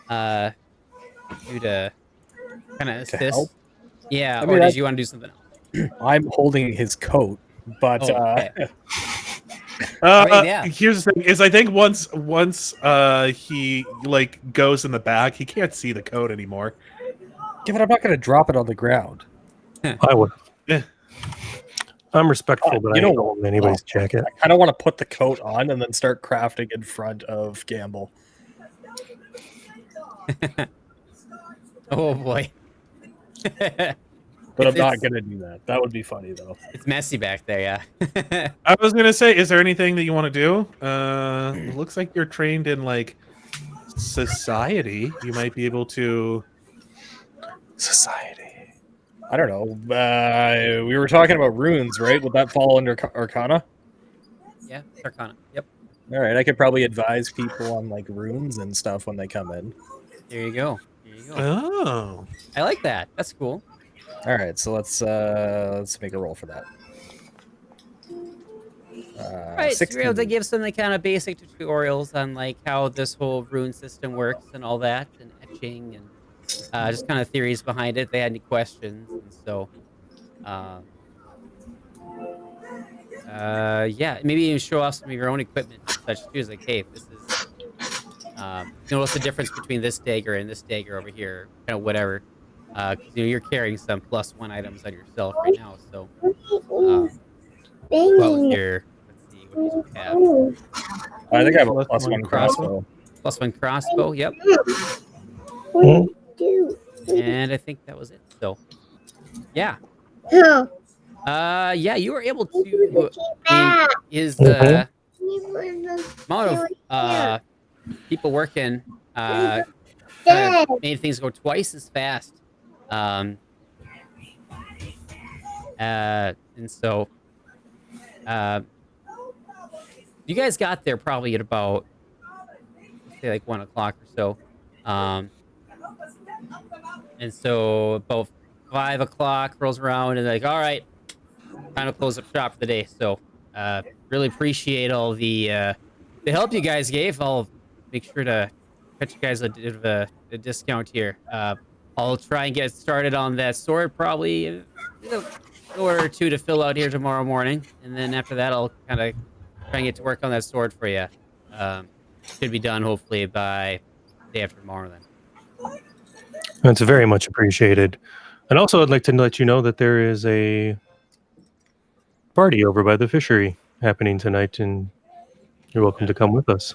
Speaker 3: do to kind of
Speaker 2: To
Speaker 3: assist?
Speaker 2: help?
Speaker 3: Yeah,
Speaker 2: I
Speaker 3: or
Speaker 2: mean,
Speaker 3: did you want to do something else?
Speaker 2: I'm holding his coat, but
Speaker 3: Oh, okay.
Speaker 4: Uh,
Speaker 3: yeah.
Speaker 4: Here's the thing: is I think once he like goes in the back, he can't see the code anymore.
Speaker 2: yeah, but I'm not going to drop it on the ground.
Speaker 5: I would.
Speaker 4: Yeah.
Speaker 5: I'm respectful, but
Speaker 2: you
Speaker 5: I
Speaker 2: know
Speaker 5: don't hold anybody's jacket.
Speaker 2: I kind of want to put the coat on and then start crafting in front of Gamble.
Speaker 3: Oh boy.
Speaker 2: But I'm
Speaker 3: It's-
Speaker 2: not going to do that. That would be funny, though.
Speaker 3: It's messy back there, yeah.
Speaker 4: I was gonna say, is there anything that you want to do? It looks like you're trained in like society. You might be able to.
Speaker 5: Society.
Speaker 2: I don't know. We were talking about runes, right? Would that fall under Arcana?
Speaker 3: Yeah, Arcana. Yep.
Speaker 2: All right, I could probably advise people on like runes and stuff when they come in.
Speaker 3: There you go. There you go.
Speaker 4: Oh,
Speaker 3: I like that. That's cool.
Speaker 2: All right, so let's make a roll for that.
Speaker 3: Right, so you're able to
Speaker 2: 16.
Speaker 3: give some like, kind of basic tutorials on like how this whole rune system works and all that, and etching and just kind of theories behind it. If they had any questions, and so yeah, maybe even show off some of your own equipment and such too. It's like, hey, this is what's the difference between this dagger and this dagger over here, kind of whatever. 'Cause, you're carrying some +1 items on yourself right now, so well, with your let's see, what do you have?
Speaker 2: I think I have a
Speaker 4: Plus
Speaker 2: +1
Speaker 4: one
Speaker 2: crossbow.
Speaker 3: +1 crossbow, yep.
Speaker 5: Mhm.
Speaker 3: And I think that was it. So, yeah. Yeah, you were able to. I mean, his amount of people working made things go twice as fast. And so, you guys got there probably at about, say, like 1 o'clock or so. And so about 5 o'clock rolls around and like, all right, time to close up shop for the day. So really appreciate all the help you guys gave. I'll make sure to cut you guys a bit of a discount here. I'll try and get started on that sword probably an hour or two to fill out here tomorrow morning. And then after that, I'll kind of try and get to work on that sword for you. Should be done hopefully by day after tomorrow. Then.
Speaker 5: That's very much appreciated. And also, I'd like to let you know that there is a party over by the fishery happening tonight, and you're welcome to come with us.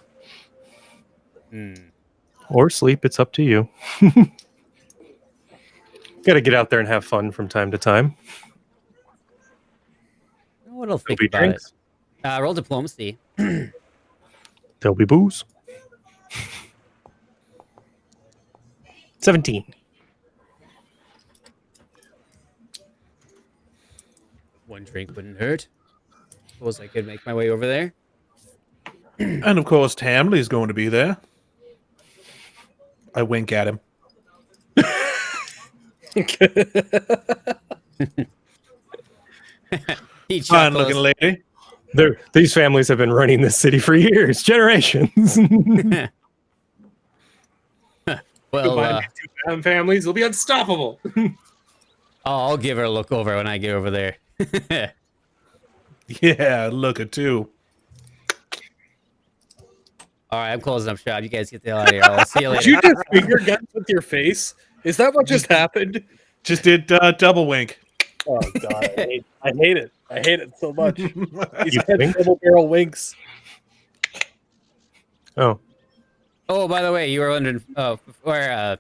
Speaker 5: Or sleep, it's up to you. Got to get out there and have fun from time to time.
Speaker 3: What I'll think
Speaker 5: be
Speaker 3: about
Speaker 5: drinks.
Speaker 3: it. Roll diplomacy.
Speaker 5: There'll be booze. 17.
Speaker 3: One drink wouldn't hurt. Suppose I could make my way over there.
Speaker 4: And of course, Tamily is going to be there. I wink at him.
Speaker 3: He
Speaker 4: Fine
Speaker 3: chuckles.
Speaker 4: looking lady.
Speaker 5: These families have been running this city for years, generations.
Speaker 3: Well,
Speaker 5: Families will be unstoppable.
Speaker 3: I'll give her a look over when I get over there.
Speaker 4: Yeah, look at two.
Speaker 3: All right, I'm closing up shop. You guys get the hell out of here. I'll see you
Speaker 2: Did
Speaker 3: later.
Speaker 2: you just finger guns with your face? Is that what just happened?
Speaker 4: Just did double wink.
Speaker 2: Oh god, I hate it. I hate it so much. He's
Speaker 5: You
Speaker 2: had
Speaker 5: think?
Speaker 2: double barrel winks.
Speaker 5: Oh,
Speaker 3: Oh, by the way, you were wondering. Oh, before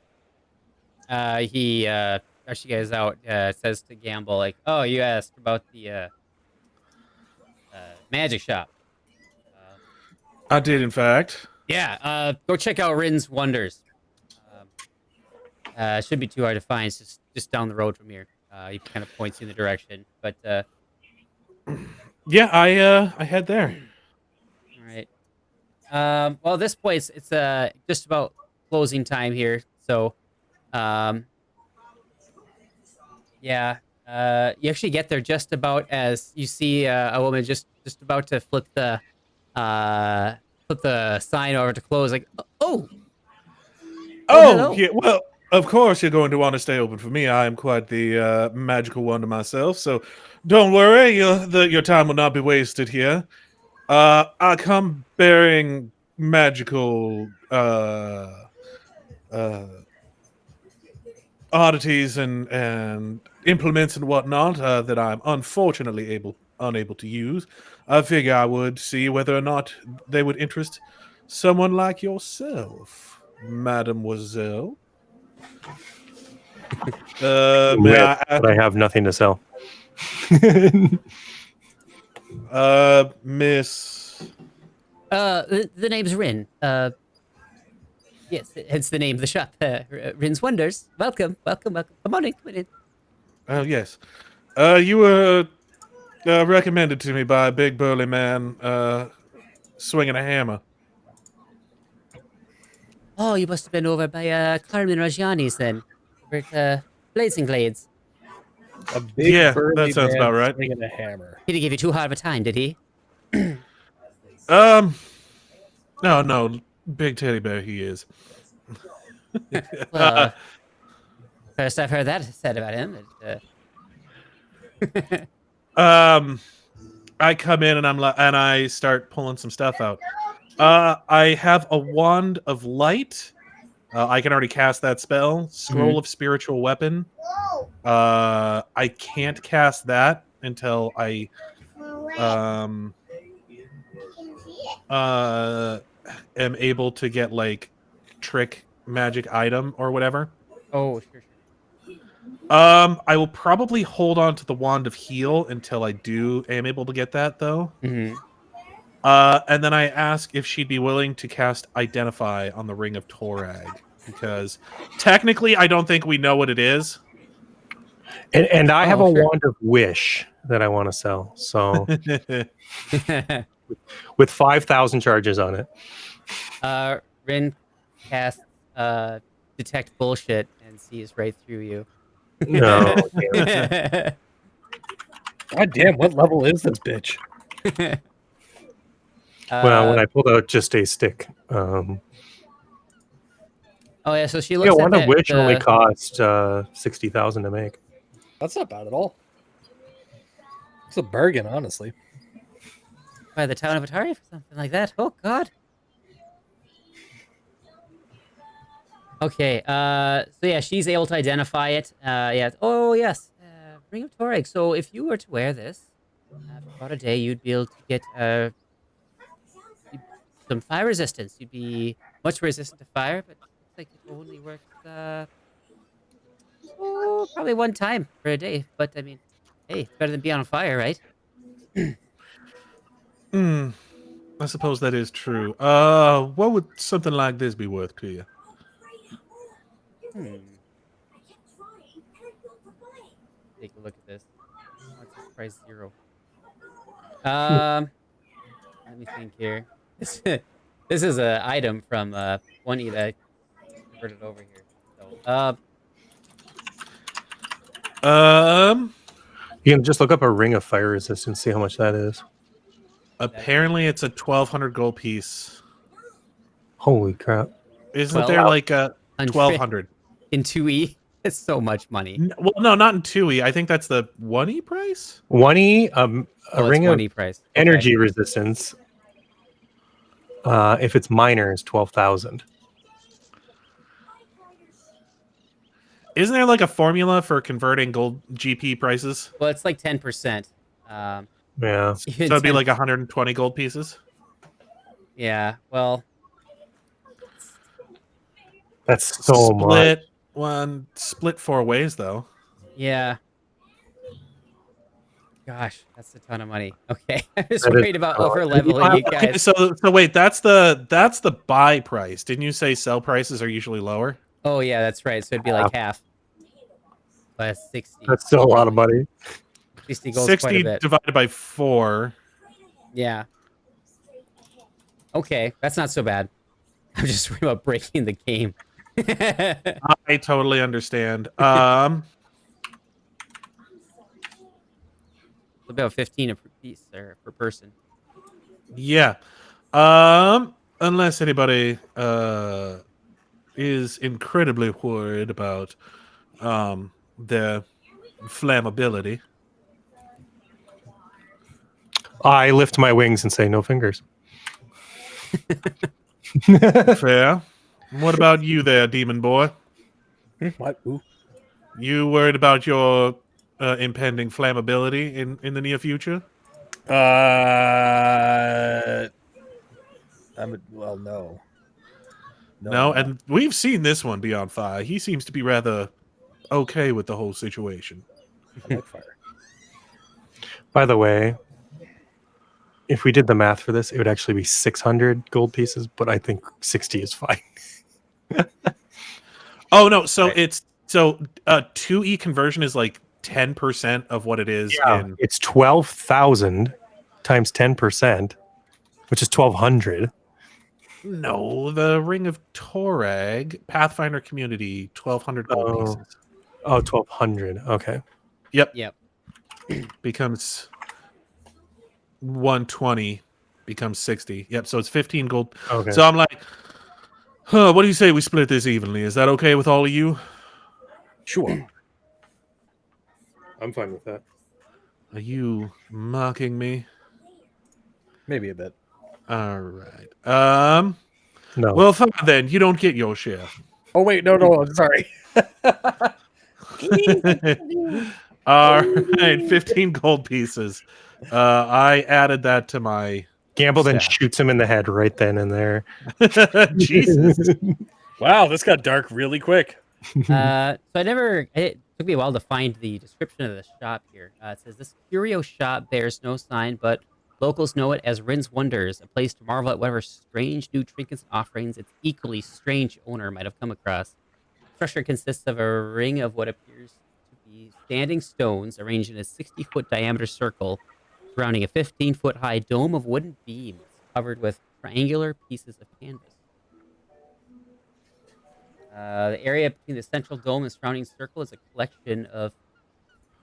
Speaker 3: he asked you guys out, says to Gamble like, "Oh, you asked about the magic shop."
Speaker 4: I did, in fact.
Speaker 3: Yeah, go check out Rin's Wonders. Shouldn't be too hard to find. It's just down the road from here. He kind of points you in the direction. But
Speaker 4: Yeah, I head there.
Speaker 3: all right. Well, at this point, it's just about closing time here. So, yeah, you actually get there just about as you see a woman just about to flip the sign over to close. Like, oh, hello.
Speaker 4: Yeah, well, of course you're going to want to stay open for me. I am quite the magical wonder myself, so don't worry. Your time will not be wasted here. I come bearing magical oddities and implements and whatnot that I'm unfortunately unable to use. I figure I would see whether or not they would interest someone like yourself, mademoiselle. May
Speaker 5: but I have nothing to sell.
Speaker 4: Miss?
Speaker 3: The name's Rin. Yes, hence the name of the shop. Rin's Wonders. Welcome. Come on in.
Speaker 4: Oh, yes. You were recommended to me by a big burly man swinging a hammer.
Speaker 3: Oh, you must have been over by Carmen Rajani's then. Over at Blazing Glades.
Speaker 2: A big
Speaker 4: Yeah,
Speaker 2: burly
Speaker 4: that sounds
Speaker 2: man
Speaker 4: about right.
Speaker 2: swinging a hammer.
Speaker 3: He didn't give you too hard of a time, did he?
Speaker 4: No, big teddy bear he is.
Speaker 3: Well, first I've heard that said about him.
Speaker 4: I come in and I start pulling some stuff out. I have a wand of light. I can already cast that spell. Scroll of spiritual weapon. I can't cast that until I am able to get like trick magic item or whatever.
Speaker 3: Oh, sure.
Speaker 4: I will probably hold on to the wand of heal until I am able to get that though.
Speaker 3: Mm-hmm.
Speaker 4: And then I ask if she'd be willing to cast Identify on the Ring of Torag, because technically I don't think we know what it is.
Speaker 5: And I have a
Speaker 3: sure.
Speaker 5: wand of wish that I want to sell. So with 5,000 charges on it.
Speaker 3: Rin casts Detect Bullshit and sees right through you.
Speaker 5: No.
Speaker 2: God damn, what level is this bitch?
Speaker 5: Well, when I pulled out just a stick.
Speaker 3: Oh yeah, so she looks
Speaker 5: Yeah,
Speaker 3: at
Speaker 5: wand of
Speaker 3: that,
Speaker 5: wish only cost 60,000 to make.
Speaker 2: That's not bad at all. It's a bargain, honestly.
Speaker 3: by the town of Otari for something like that. Oh God. Okay. So yeah, she's able to identify it. Yeah. Oh yes. Ring of Toreg. So if you were to wear this for about a day, you'd be able to get some fire resistance. You'd be much resistant to fire, but looks like it only works probably one time for a day. But I mean, hey, it's better than being on fire, right?
Speaker 4: Hmm. I suppose that is true. What would something like this be worth to you?
Speaker 3: Hmm. Take a look at this. Oh, it says price 0. Let me think here. This is a item from one that I converted over here. So,
Speaker 4: Um.
Speaker 5: You can just look up a ring of fire resistance, see how much that is.
Speaker 4: Apparently, it's a 1,200 gold piece.
Speaker 5: Holy crap!
Speaker 4: Isn't
Speaker 3: 12
Speaker 4: there like a
Speaker 3: 100
Speaker 4: 1,200?
Speaker 3: in 2E. It's so much money.
Speaker 4: Well, no, not in 2E. I think that's the 1E price.
Speaker 5: 1E, a
Speaker 3: Oh, it's
Speaker 5: ring of
Speaker 3: 1E price. Okay.
Speaker 5: energy resistance. If it's minor, is 12,000.
Speaker 4: Isn't there like a formula for converting gold GP prices?
Speaker 3: Well, it's like 10%.
Speaker 5: Yeah,
Speaker 4: So it'd be like 120 gold pieces.
Speaker 3: Yeah. Well,
Speaker 5: that's so much.
Speaker 4: Split 4 ways though.
Speaker 3: yeah. Gosh, that's a ton of money. Okay, I was
Speaker 5: That is
Speaker 3: worried about
Speaker 5: a lot.
Speaker 3: over leveling you
Speaker 4: Okay,
Speaker 3: guys.
Speaker 4: so wait, that's the buy price. Didn't you say sell prices are usually lower?
Speaker 3: Oh yeah, that's right. So it'd be like half. But 60.
Speaker 5: That's still a lot of money.
Speaker 3: 60 gold's quite a
Speaker 4: 60
Speaker 3: bit.
Speaker 4: divided by 4.
Speaker 3: Yeah. Okay, that's not so bad. I'm just worried about breaking the game.
Speaker 4: I totally understand.
Speaker 3: About 15 a piece or per person.
Speaker 4: Yeah. Unless anybody is incredibly worried about their flammability.
Speaker 5: I lift my wings and say no fingers.
Speaker 4: Fair. What about you there, demon boy?
Speaker 2: What? Ooh.
Speaker 4: You worried about your impending flammability in the near future?
Speaker 2: Well, no.
Speaker 4: No, and we've seen this one be on fire. He seems to be rather okay with the whole situation.
Speaker 2: I like fire.
Speaker 5: By the way, if we did the math for this, it would actually be 600 gold pieces, but I think 60 is fine.
Speaker 4: Oh no, so
Speaker 5: Right.
Speaker 4: it's 2E conversion is like 10% of what it is in
Speaker 5: It's 12,000 times 10%, which is 1,200.
Speaker 4: No, the Ring of Toreg, Pathfinder community, 1,200 gold pieces.
Speaker 5: Oh, 1,200. Okay.
Speaker 4: Yep.
Speaker 3: Yep.
Speaker 4: Becomes 120, becomes 60. Yep, so it's 15 gold.
Speaker 5: Okay.
Speaker 4: So I'm like, what do you say we split this evenly? Is that okay with all of you?
Speaker 2: Sure.
Speaker 5: I'm fine with that.
Speaker 4: Are you mocking me?
Speaker 2: Maybe a bit.
Speaker 4: All right.
Speaker 5: No.
Speaker 4: Well, fine then. You don't get your share.
Speaker 2: Oh wait, no, I'm sorry.
Speaker 4: All right, 15 gold pieces. I added that to my
Speaker 5: Gamble then
Speaker 4: staff.
Speaker 5: shoots him in the head right then and there.
Speaker 4: Jesus.
Speaker 2: Wow, this got dark really quick.
Speaker 3: So it took me a while to find the description of the shop here. It says this curio shop bears no sign, but locals know it as Rin's Wonders, a place to marvel at whatever strange new trinkets and offerings its equally strange owner might have come across. The structure consists of a ring of what appears to be standing stones arranged in a 60-foot diameter circle surrounding a 15-foot high dome of wooden beams covered with triangular pieces of canvas. The area between the central dome and surrounding circle is a collection of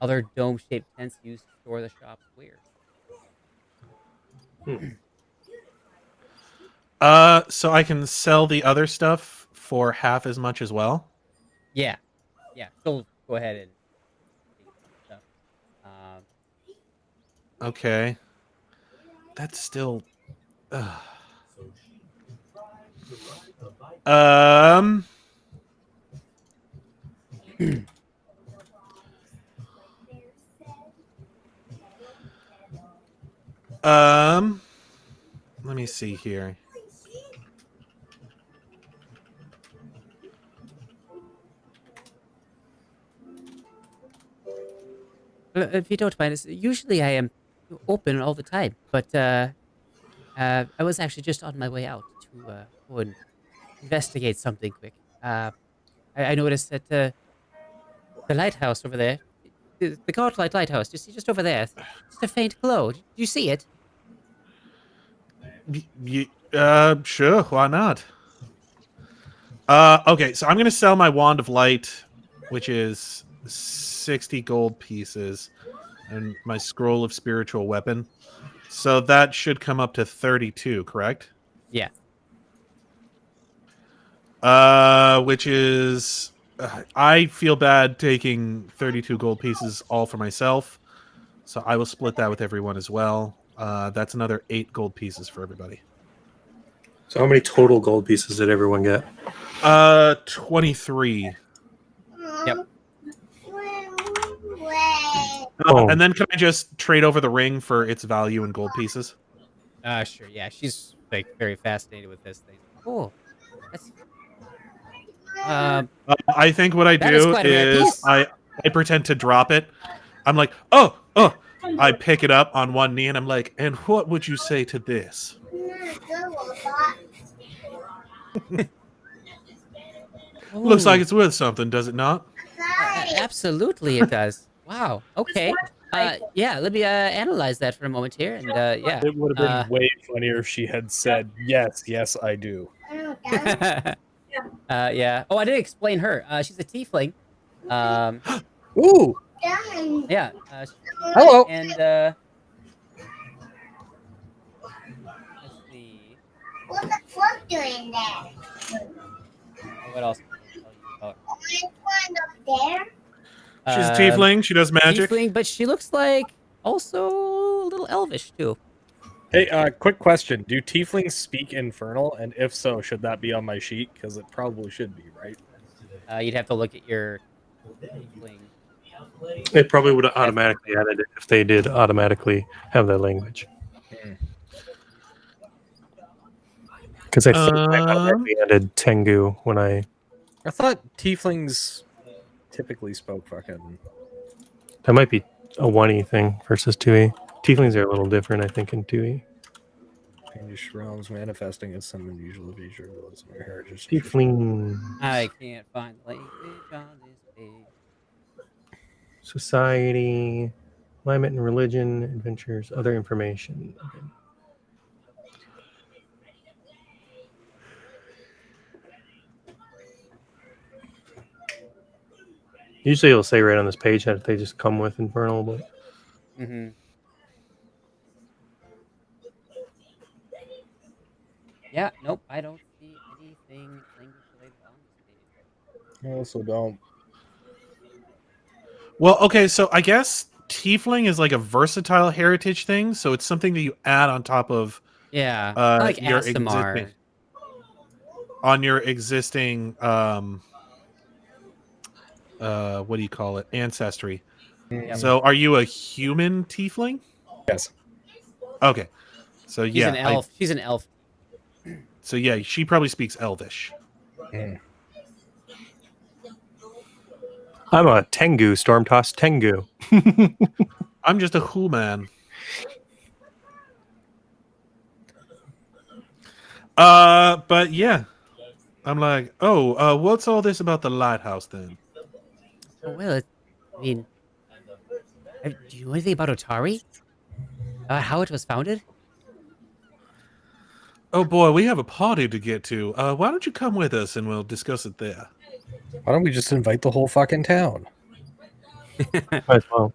Speaker 3: other dome-shaped tents used to store the shop's wares.
Speaker 4: So I can sell the other stuff for half as much as well.
Speaker 3: Yeah. Still go ahead and take some stuff.
Speaker 4: Okay. that's still. Um. Let me see here.
Speaker 3: If you don't mind, usually I am open all the time, but I was actually just on my way out to go and investigate something quick. I noticed that the lighthouse over there, the Godlight Lighthouse, you see just over there, just a faint glow. Do you see it?
Speaker 4: Sure, why not? Okay, so I'm gonna sell my Wand of Light, which is 60 gold pieces, and my Scroll of Spiritual Weapon. So that should come up to 32, correct?
Speaker 3: Yeah.
Speaker 4: Which is I feel bad taking 32 gold pieces all for myself, so I will split that with everyone as well. That's another 8 gold pieces for everybody.
Speaker 5: So how many total gold pieces did everyone get?
Speaker 4: 23.
Speaker 3: Yep.
Speaker 4: And then can I just trade over the ring for its value in gold pieces?
Speaker 3: Sure. Yeah, she's like very fascinated with this thing. Oh, that's.
Speaker 4: I think what I
Speaker 3: That is
Speaker 4: do
Speaker 3: quite a rare
Speaker 4: is
Speaker 3: piece.
Speaker 4: I pretend to drop it. I'm like, oh. I pick it up on one knee and I'm like, and what would you say to this? Looks like it's worth something, does it not?
Speaker 3: Absolutely, it does. Wow. Okay. Yeah. Let me analyze that for a moment here, and yeah.
Speaker 2: It would have been way funnier if she had said, yes, I do.
Speaker 3: Yeah. Oh, I didn't explain her. She's a tiefling.
Speaker 2: Ooh!
Speaker 3: Yeah.
Speaker 2: Hello!
Speaker 3: And let's see.
Speaker 6: What the fuck doing there?
Speaker 3: What else can I tell you about?
Speaker 6: One up there?
Speaker 4: She's a tiefling. She does magic.
Speaker 3: Tiefling, but she looks like also a little elvish too.
Speaker 2: Hey, quick question. Do tieflings speak Infernal? And if so, should that be on my sheet? Because it probably should be, right?
Speaker 3: You'd have to look at your tiefling.
Speaker 5: It probably would have automatically added it if they did automatically have that language. Because I think I automatically added Tengu when I...
Speaker 2: I thought tieflings typically spoke fucking...
Speaker 5: That might be a 1E thing versus 2E. Tieflings are a little different, I think, in 2E.
Speaker 2: English realms manifesting as some unusual feature of my heritage.
Speaker 5: Tiefling...
Speaker 3: I can't find the language on this page.
Speaker 5: Society, climate and religion, adventures, other information. Okay. Usually it'll say right on this page that they just come with Infernal, but...
Speaker 3: Mm-hmm. Yeah, nope, I don't see anything language related on this page.
Speaker 2: I also don't.
Speaker 4: Well, okay, so I guess tiefling is like a versatile heritage thing, so it's something that you add on top of
Speaker 3: Yeah, like
Speaker 4: your
Speaker 3: Astamar.
Speaker 4: existing on your existing what do you call it? Ancestry.
Speaker 2: Yep.
Speaker 4: So are you a human tiefling?
Speaker 2: Yes.
Speaker 4: Okay. So
Speaker 3: She's
Speaker 4: yeah,
Speaker 3: an elf. She's an elf.
Speaker 4: so yeah, she probably speaks Elvish.
Speaker 5: I'm a Tengu, storm-tossed Tengu.
Speaker 4: I'm just a who man. But yeah. I'm like, what's all this about the lighthouse then?
Speaker 3: Oh, well, I mean, do you know anything about Otari? How it was founded?
Speaker 4: Oh boy, we have a party to get to. Why don't you come with us and we'll discuss it there?
Speaker 2: Why don't we just invite the whole fucking town?
Speaker 5: Might as well.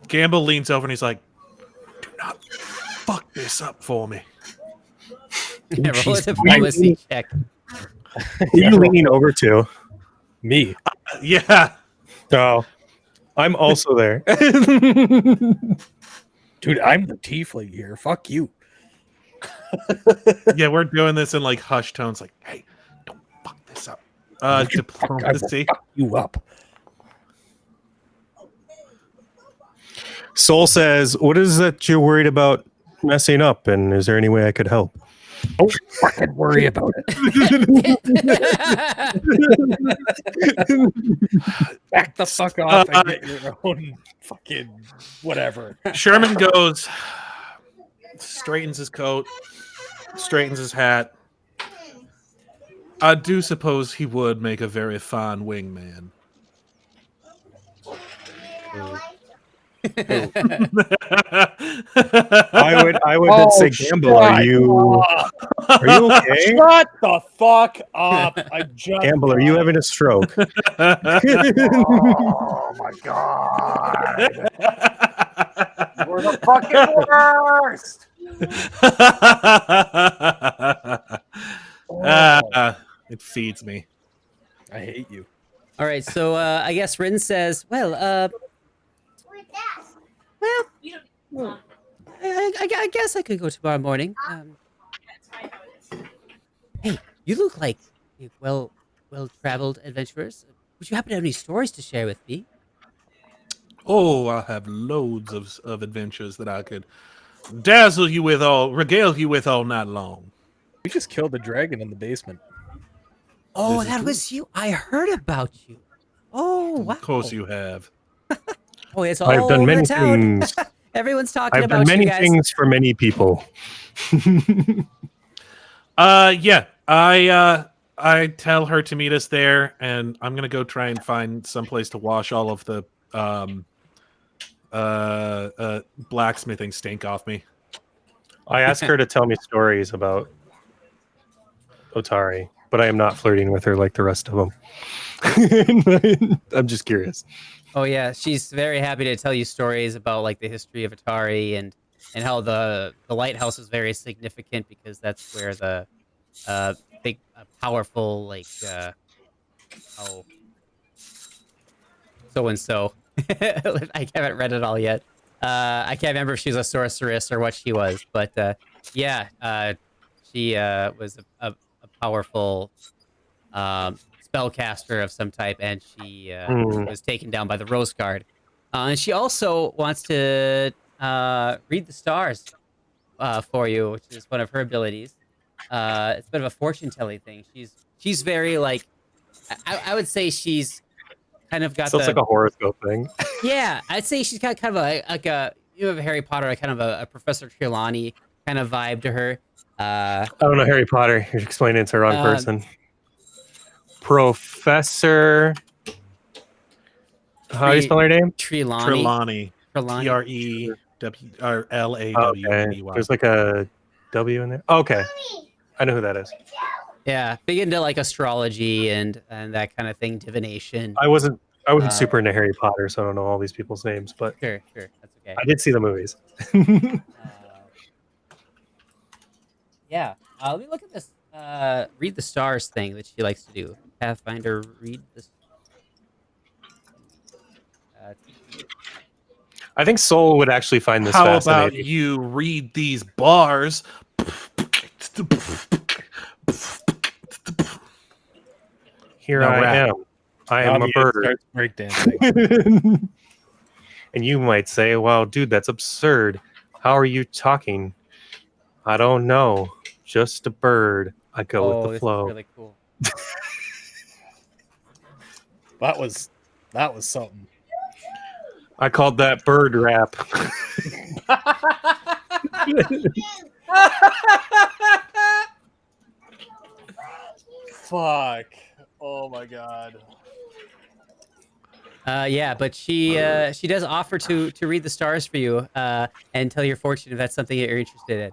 Speaker 4: Gamble leans over and he's like, do not fuck this up for me.
Speaker 3: Roll a diplomacy check.
Speaker 5: Who are you leaning over to?
Speaker 2: Me.
Speaker 4: Yeah.
Speaker 5: Oh, I'm also there.
Speaker 2: Dude, I'm the tiefling here. Fuck you.
Speaker 4: Yeah, we're doing this in like hushed tones, like, hey, don't fuck this up.
Speaker 2: I will
Speaker 4: Diplomacy.
Speaker 2: fuck you up.
Speaker 5: Soul says, "What is that you're worried about messing up? And is there any way I could help?"
Speaker 2: Don't fucking worry about it. Back the fuck off and get your own fucking whatever.
Speaker 4: Sherman goes, straightens his coat, straightens his hat. I do suppose he would make a very fine wingman.
Speaker 5: I would then say, Gamble, are you okay?
Speaker 2: Shut the fuck up. I just
Speaker 5: Gamble, are you having a stroke?
Speaker 2: Oh my god. We're the fucking worst.
Speaker 4: It feeds me.
Speaker 2: I hate you.
Speaker 3: All right, so I guess Rin says, well, I guess I could go tomorrow morning. Hey, you look like well-traveled adventurers. Would you happen to have any stories to share with me?
Speaker 4: Oh, I have loads of adventures that I could regale you with all night long.
Speaker 2: We just killed the dragon in the basement.
Speaker 3: Oh, that was you. I heard about you. Oh, wow.
Speaker 4: Of course you have.
Speaker 3: Oh, it's all
Speaker 5: I've done
Speaker 3: over
Speaker 5: many
Speaker 3: town.
Speaker 5: things.
Speaker 3: Everyone's talking
Speaker 5: I've
Speaker 3: about
Speaker 5: done many
Speaker 3: you guys.
Speaker 5: things for many people.
Speaker 4: Yeah. I tell her to meet us there, and I'm gonna go try and find someplace to wash all of the blacksmithing stink off me.
Speaker 5: I ask her to tell me stories about Otari, but I am not flirting with her like the rest of them. I'm just curious.
Speaker 3: Oh yeah, she's very happy to tell you stories about like the history of Atari and how the lighthouse is very significant because that's where the big powerful like so and so. I haven't read it all yet. I can't remember if she's a sorceress or what she was, but yeah, she was a powerful spellcaster of some type, and she was taken down by the Rose Guard. And she also wants to read the stars for you, which is one of her abilities. It's a bit of a fortune-telling thing. She's very like, I would say she's kind of got
Speaker 5: Sounds like a horoscope thing.
Speaker 3: Yeah, I'd say she's got kind of a you have Harry Potter, kind of a Professor Trelawney kind of vibe to her.
Speaker 5: I don't know Harry Potter. You're explaining it to the wrong person. Professor. How do you spell her name?
Speaker 3: Trelawney.
Speaker 4: Trelawney. Trelawny.
Speaker 5: There's like a W in there. Okay, I know who that is.
Speaker 3: Yeah, big into like astrology and that kind of thing, divination.
Speaker 5: I wasn't super into Harry Potter, so I don't know all these people's names, but
Speaker 3: Sure, that's okay.
Speaker 5: I did see the movies.
Speaker 3: Yeah, let me look at this. Read the stars thing that she likes to do. Pathfinder, read this.
Speaker 5: I think Soul would actually find this
Speaker 4: How
Speaker 5: fascinating.
Speaker 4: about you read these bars?
Speaker 5: Here
Speaker 4: No,
Speaker 5: I
Speaker 4: rap.
Speaker 5: am. I am a
Speaker 2: Namied
Speaker 5: bird.
Speaker 2: starts breakdancing.
Speaker 5: And you might say, well, dude, that's absurd. How are you talking? I don't know. Just a bird. I go with the flow.
Speaker 3: This is really cool.
Speaker 2: That was something.
Speaker 5: I called that bird rap.
Speaker 2: Fuck. Oh my god.
Speaker 3: Yeah, but she does offer to read the stars for you and tell your fortune if that's something that you're interested in.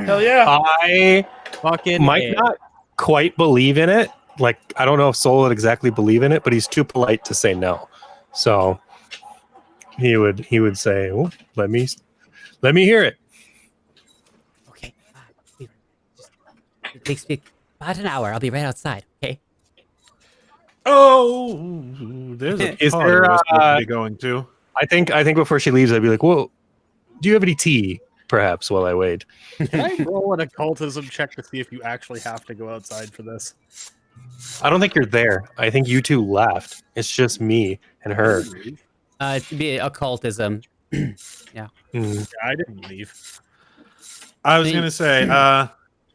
Speaker 2: Hell yeah.
Speaker 5: I
Speaker 2: Fucking
Speaker 5: might not quite believe in it. Like, I don't know if Soul would exactly believe in it, but he's too polite to say no. So he would say, oh, let me hear it.
Speaker 3: Okay. It takes me about an hour. I'll be right outside. Okay.
Speaker 4: Oh, there's a
Speaker 5: Is
Speaker 4: party
Speaker 5: there,
Speaker 4: we're supposed to be going to.
Speaker 5: I think before she leaves, I'd be like, well, Do you have any tea, perhaps, while I wait?
Speaker 2: Can I roll an occultism check to see if you actually have to go outside for this?
Speaker 5: I don't think you're there. I think you two left. It's just me and her.
Speaker 3: It should be occultism.
Speaker 5: Mm.
Speaker 2: Yeah, I didn't leave.
Speaker 4: I was gonna say,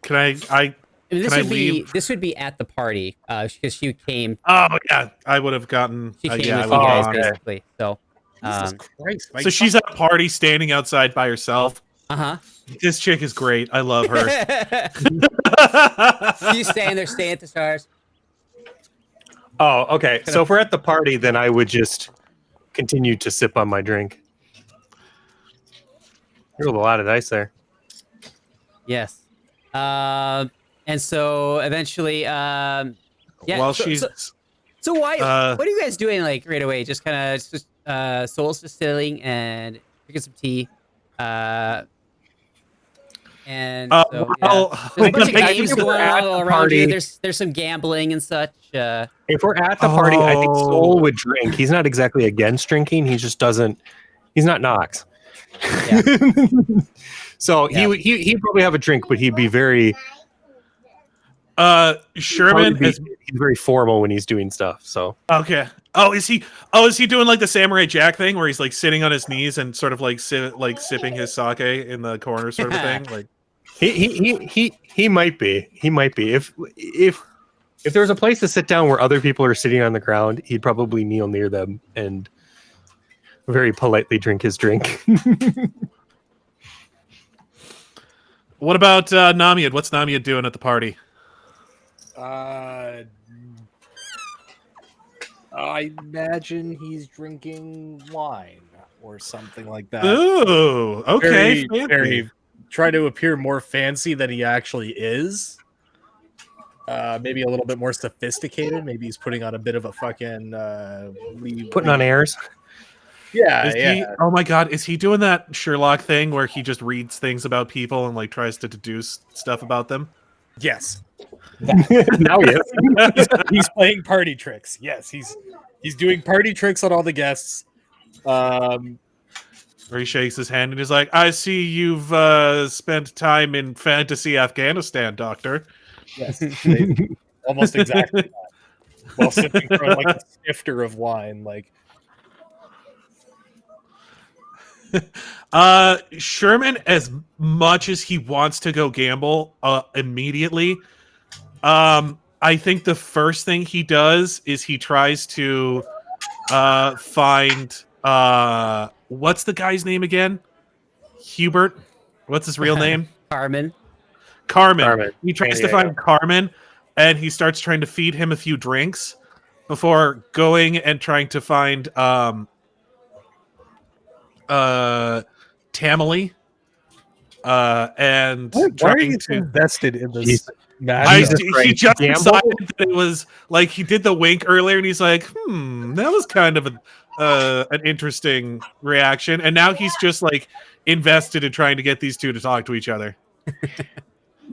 Speaker 4: can I
Speaker 3: I mean,
Speaker 4: Can I leave?
Speaker 3: this would be at the party because she came.
Speaker 4: Oh yeah, I would have gotten.
Speaker 3: She came
Speaker 4: yeah,
Speaker 3: with
Speaker 4: I
Speaker 3: you
Speaker 4: would
Speaker 3: guys
Speaker 4: have gone.
Speaker 3: basically. So,
Speaker 2: Jesus Christ!
Speaker 4: So she's at a party standing outside by herself.
Speaker 3: uh
Speaker 4: This chick is great. I love her.
Speaker 3: huh. She's staying there, staying at the stars.
Speaker 5: Oh, okay. So if we're at the party, then I would just continue to sip on my drink. There's a lot of dice there.
Speaker 3: Yes. And so eventually, yeah.
Speaker 4: While
Speaker 3: so,
Speaker 4: she's
Speaker 3: so why?
Speaker 4: uh,
Speaker 3: What are you guys doing? Like right away, just kind of souls distilling and drinking some tea. And so,
Speaker 4: well,
Speaker 3: there's a bunch of
Speaker 5: I
Speaker 3: games
Speaker 5: think
Speaker 3: going
Speaker 5: we're at
Speaker 3: on all
Speaker 5: the
Speaker 3: around you.
Speaker 5: party.
Speaker 3: There's some gambling and such.
Speaker 5: If we're at the party, I think
Speaker 4: Oh.
Speaker 5: Soul would drink. He's not exactly against drinking. He just doesn't. He's not Knox.
Speaker 3: Yeah.
Speaker 5: So
Speaker 3: Yeah.
Speaker 5: he'd probably have a drink, but he'd be very
Speaker 4: Sherman is
Speaker 5: he's very formal when he's doing stuff. So
Speaker 4: okay. Is he doing like the Samurai Jack thing where he's like sitting on his knees and sort of like sipping his sake in the corner sort of thing? Like
Speaker 5: he might be. He might be. If there's a place to sit down where other people are sitting on the ground, he'd probably kneel near them and very politely drink his drink.
Speaker 4: what about Namied? What's Namied doing at the party?
Speaker 2: I imagine he's drinking wine or something like that.
Speaker 4: Ooh, okay.
Speaker 2: Very, very try to appear more fancy than he actually is. Maybe a little bit more sophisticated. Maybe he's putting on a bit of a fucking
Speaker 5: Putting on airs.
Speaker 2: Yeah,
Speaker 4: Is
Speaker 2: yeah.
Speaker 4: he, oh my god, is he doing that Sherlock thing where he just reads things about people and like tries to deduce stuff about them?
Speaker 2: Yes.
Speaker 5: Now he is.
Speaker 2: He's playing party tricks. Yes, he's doing party tricks on all the guests.
Speaker 4: Where he shakes his hand and he's like, I see you've spent time in fantasy Afghanistan, Doctor.
Speaker 2: Yes, almost exactly that. While sipping from like a snifter of wine, like
Speaker 4: Sherman, as much as he wants to go gamble immediately, I think the first thing he does is he tries to find what's the guy's name again? Hubert? What's his real name?
Speaker 3: Carmen.
Speaker 4: Carmen. He tries to
Speaker 5: Yeah.
Speaker 4: find Carmen, and he starts trying to feed him a few drinks before going and trying to find Tamily. And
Speaker 2: why are
Speaker 4: trying
Speaker 2: you
Speaker 4: to
Speaker 2: invested in this?
Speaker 5: Jesus
Speaker 4: he
Speaker 5: Christ.
Speaker 4: just
Speaker 5: Gamble?
Speaker 4: decided that it was like he did the wink earlier, and he's like, that was kind of an interesting reaction. And now he's just like invested in trying to get these two to talk to each other.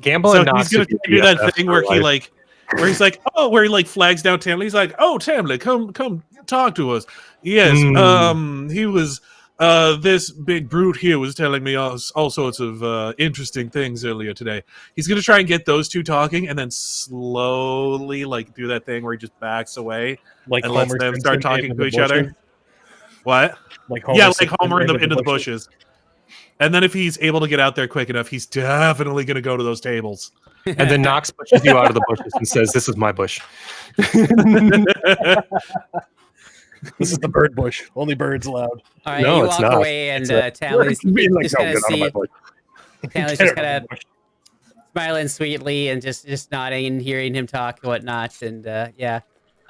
Speaker 5: Gamble
Speaker 4: So
Speaker 5: and
Speaker 4: he's
Speaker 5: Knox
Speaker 4: gonna
Speaker 5: would be
Speaker 4: do that
Speaker 5: BFFs
Speaker 4: thing
Speaker 5: for
Speaker 4: where he
Speaker 5: life.
Speaker 4: where he's like, where he like flags down Tamily. He's like, oh, Tamily, come talk to us. Yes, he was. This big brute here was telling me all sorts of interesting things earlier today. He's gonna try and get those two talking, and then slowly like do that thing where he just backs away
Speaker 2: Like
Speaker 4: and lets
Speaker 2: Homer
Speaker 4: them
Speaker 2: Simpson
Speaker 4: start talking
Speaker 2: into
Speaker 4: to
Speaker 2: the
Speaker 4: each other.
Speaker 2: bushes?
Speaker 4: What?
Speaker 2: Like
Speaker 4: Yeah, like
Speaker 2: Simpson
Speaker 4: Homer into the bushes. And then if he's able to get out there quick enough, he's definitely gonna go to those tables.
Speaker 5: And then Knox pushes you out of the bushes and says, "This is my bush."
Speaker 2: This is the bird bush. Only birds allowed.
Speaker 3: All right,
Speaker 5: No,
Speaker 3: you
Speaker 5: it's
Speaker 3: walk
Speaker 5: not.
Speaker 3: away, and
Speaker 5: It's
Speaker 3: Tammy's
Speaker 5: Being like,
Speaker 3: just
Speaker 5: "No,
Speaker 3: kind of
Speaker 5: get out of my
Speaker 3: see.
Speaker 5: bush."
Speaker 3: Tammy's just kind of smiling sweetly and just nodding and hearing him talk and whatnot. And yeah,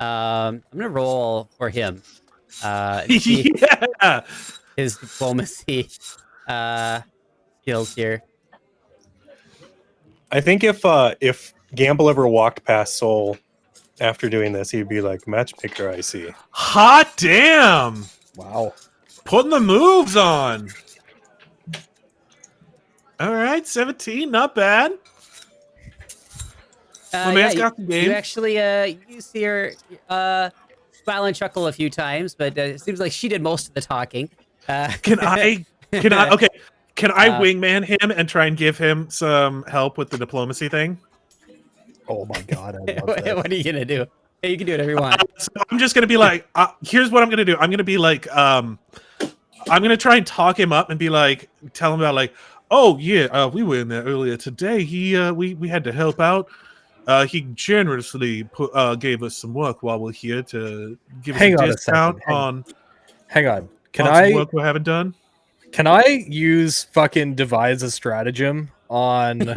Speaker 3: I'm gonna roll for him. See
Speaker 4: Yeah.
Speaker 3: his diplomacy skills here.
Speaker 5: I think if Gamble ever walked past Soul after doing this, he'd be like, "Matchmaker, I see."
Speaker 4: Hot damn!
Speaker 2: Wow.
Speaker 4: Putting the moves on. All right, 17, not bad. My man's got the game.
Speaker 3: You actually you see her smile and chuckle a few times, but it seems like she did most of the talking.
Speaker 4: Can I Can I? Okay. Can I
Speaker 3: Uh,
Speaker 4: wingman him and try and give him some help with the diplomacy thing?
Speaker 2: Oh my god, I love
Speaker 3: what
Speaker 2: that.
Speaker 3: are you gonna do? Hey, you can do whatever you want.
Speaker 4: So I'm just gonna be like, here's what I'm gonna do. I'm gonna be like, I'm gonna try and talk him up and be like, tell him about like, oh yeah, we were in there earlier today. We had to help out. He generously gave us some work while we're here to give
Speaker 2: Hang
Speaker 4: us
Speaker 2: on
Speaker 4: a
Speaker 2: a
Speaker 4: discount
Speaker 2: second,
Speaker 4: on
Speaker 2: Hang on. Can
Speaker 4: some
Speaker 2: I
Speaker 4: work we haven't done.
Speaker 2: can I use fucking devise a stratagem on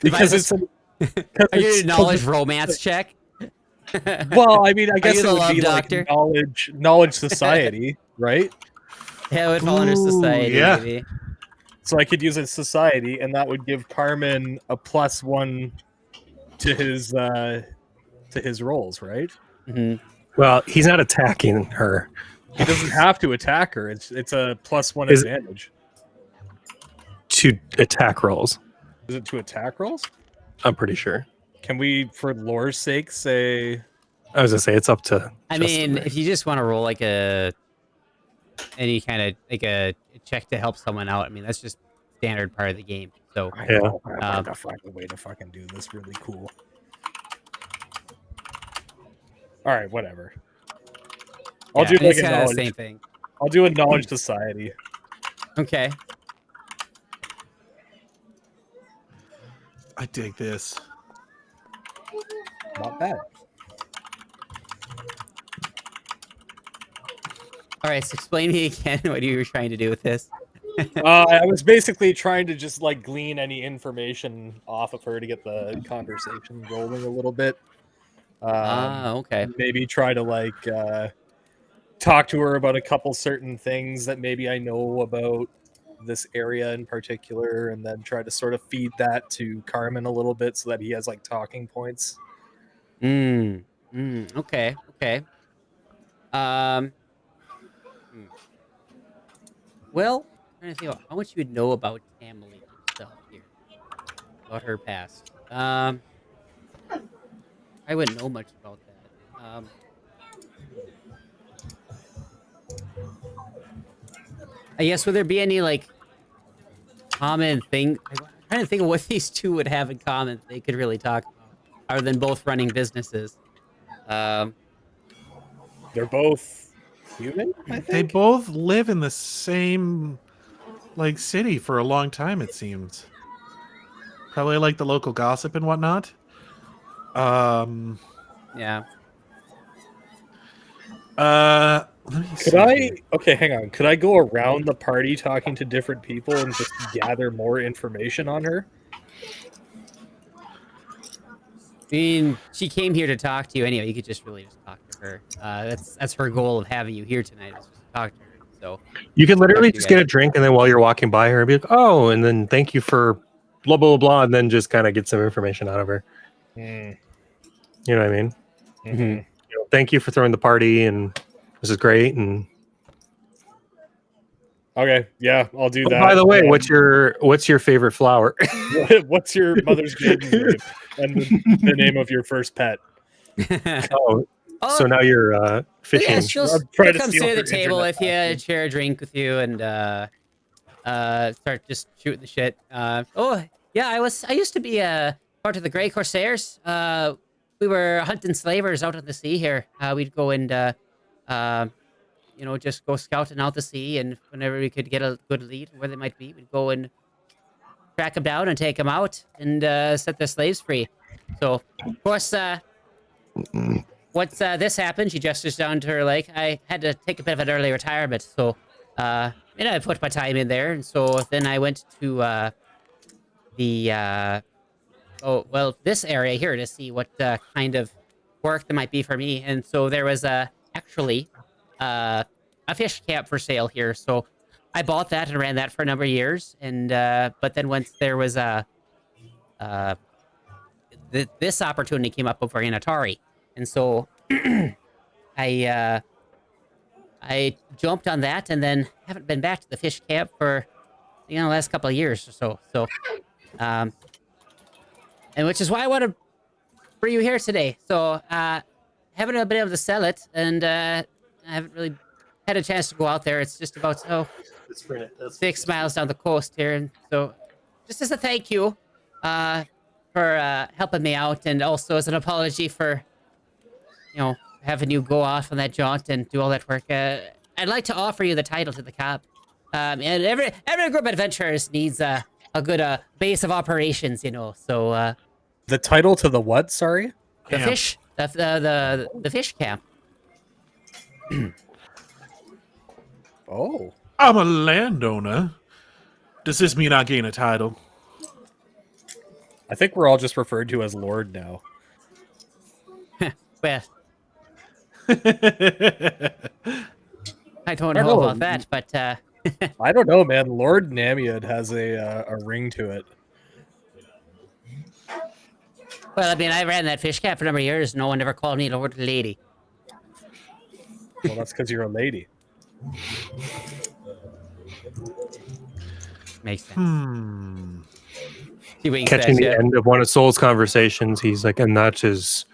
Speaker 2: because
Speaker 3: Devise
Speaker 2: it's
Speaker 3: Are you a knowledge romance check?
Speaker 2: well, I mean, I guess
Speaker 3: you
Speaker 2: it
Speaker 3: the
Speaker 2: would
Speaker 3: love
Speaker 2: be
Speaker 3: doctor?
Speaker 2: like knowledge society, right?
Speaker 3: Yeah, it would fall under
Speaker 4: Ooh,
Speaker 3: society,
Speaker 4: yeah.
Speaker 3: maybe.
Speaker 2: So I could use a society, and that would give Carmen a +1 to his rolls, right?
Speaker 3: Hmm.
Speaker 5: Well, he's not attacking her.
Speaker 2: He doesn't have to attack her. It's a +1
Speaker 5: Is-
Speaker 2: advantage.
Speaker 5: To attack rolls.
Speaker 2: Is it to attack rolls?
Speaker 5: I'm pretty sure.
Speaker 2: Can we, for lore's sake, say
Speaker 5: I was gonna say it's up to.
Speaker 3: I
Speaker 5: Justin,
Speaker 3: mean,
Speaker 5: right?
Speaker 3: if you just want to roll like any kind of like a check to help someone out, I mean that's just standard part of the game. So
Speaker 2: I
Speaker 5: Yeah.
Speaker 2: know, I
Speaker 3: Um,
Speaker 2: have to find a way to fucking do this really cool. All right, whatever. I'll
Speaker 3: yeah,
Speaker 2: do like
Speaker 3: it's
Speaker 2: a
Speaker 3: kind of
Speaker 2: knowledge.
Speaker 3: the same thing.
Speaker 2: I'll do a knowledge society.
Speaker 3: Okay.
Speaker 4: I dig this.
Speaker 2: Not bad.
Speaker 3: All right. So explain to me again what you were trying to do with this.
Speaker 2: I was basically trying to just like glean any information off of her to get the conversation rolling a little bit.
Speaker 3: Okay.
Speaker 2: Maybe try to like talk to her about a couple certain things that maybe I know about this area in particular, and then try to sort of feed that to Carmen a little bit so that he has like talking points.
Speaker 3: Okay. Okay. Um. hmm. Well, I'm trying to think about how much you would know about Tamily herself here, about her past. I wouldn't know much about that. I guess would there be any like common thing? I'm trying to think of what these two would have in common they could really talk about, other than both running businesses. Um,
Speaker 2: They're both human, I
Speaker 4: They
Speaker 2: think.
Speaker 4: both live in the same like city for a long time. It seems. Probably like the local gossip and whatnot.
Speaker 3: yeah.
Speaker 4: Let me
Speaker 2: Could
Speaker 4: see
Speaker 2: I?
Speaker 4: here.
Speaker 2: Okay, hang on. Could I go around the party talking to different people and just gather more information on her?
Speaker 3: I mean, she came here to talk to you anyway. You could just really just talk to her. That's her goal of having you here tonight is just to talk to her. So
Speaker 5: You could literally
Speaker 3: you
Speaker 5: just
Speaker 3: guys.
Speaker 5: get a drink, and then while you're walking by her, be like, "Oh," and then thank you for blah blah blah, and then just kind of get some information out of her.
Speaker 2: Mm,
Speaker 5: You know what I mean?
Speaker 2: mhm.
Speaker 5: You know, thank you for throwing the party, and this is great. And
Speaker 2: Okay, yeah, I'll do
Speaker 5: oh,
Speaker 2: that.
Speaker 5: by the way,
Speaker 2: And
Speaker 5: what's your favorite flower?
Speaker 2: what's your mother's maiden name and the name of your first pet?
Speaker 5: Oh,
Speaker 3: Oh,
Speaker 5: so now you're fishing.
Speaker 3: yeah, she'll
Speaker 2: I'll try to
Speaker 3: come
Speaker 2: steal
Speaker 3: sit at
Speaker 2: her
Speaker 3: the table
Speaker 2: internet
Speaker 3: with you,
Speaker 2: password.
Speaker 3: share a drink with you, and start just shooting the shit. Oh yeah, I used to be part of the Grey Corsairs. We were hunting slavers out on the sea here. We'd go and just go scouting out the sea, and whenever we could get a good lead where they might be, we'd go and track them down and take them out and set their slaves free. So of course, once this happened, she gestures down to her leg. I had to take a bit of an early retirement, so I put my time in there, and so then I went to this area here to see what kind of work there might be for me. And so there was actually a fish camp for sale here, so I bought that and ran that for a number of years. And but then once there was this opportunity came up over in Otari, and so I jumped on that, and then haven't been back to the fish camp for the last couple of years or so. So, and which is why I want to bring you here today. So, haven't been able to sell it, and I haven't really had a chance to go out there. It's just about 6 miles down the coast here, and so just as a thank you for helping me out, and also as an apology for having you go off on that jaunt and do all that work. I'd like to offer you the title to the cap. And every group of adventurers needs a good base of operations, So
Speaker 2: The title to the what? Sorry.
Speaker 3: the
Speaker 4: Camp.
Speaker 3: fish, the fish camp.
Speaker 2: Oh.
Speaker 4: I'm a landowner. Does this mean I gain a title?
Speaker 2: I think we're all just referred to as Lord now.
Speaker 3: Well, I don't
Speaker 2: I
Speaker 3: know
Speaker 2: know.
Speaker 3: about that, but
Speaker 2: I don't know, man. Lord Namied has a ring to it.
Speaker 3: well, I mean, I ran that fish camp for a number of years. No one ever called me Lord Lady.
Speaker 2: Well, that's because you're a lady.
Speaker 3: Makes sense.
Speaker 4: Hmm.
Speaker 3: She winks
Speaker 5: Catching
Speaker 3: at
Speaker 5: the
Speaker 3: you.
Speaker 5: end of one of Soul's conversations, he's like, and that is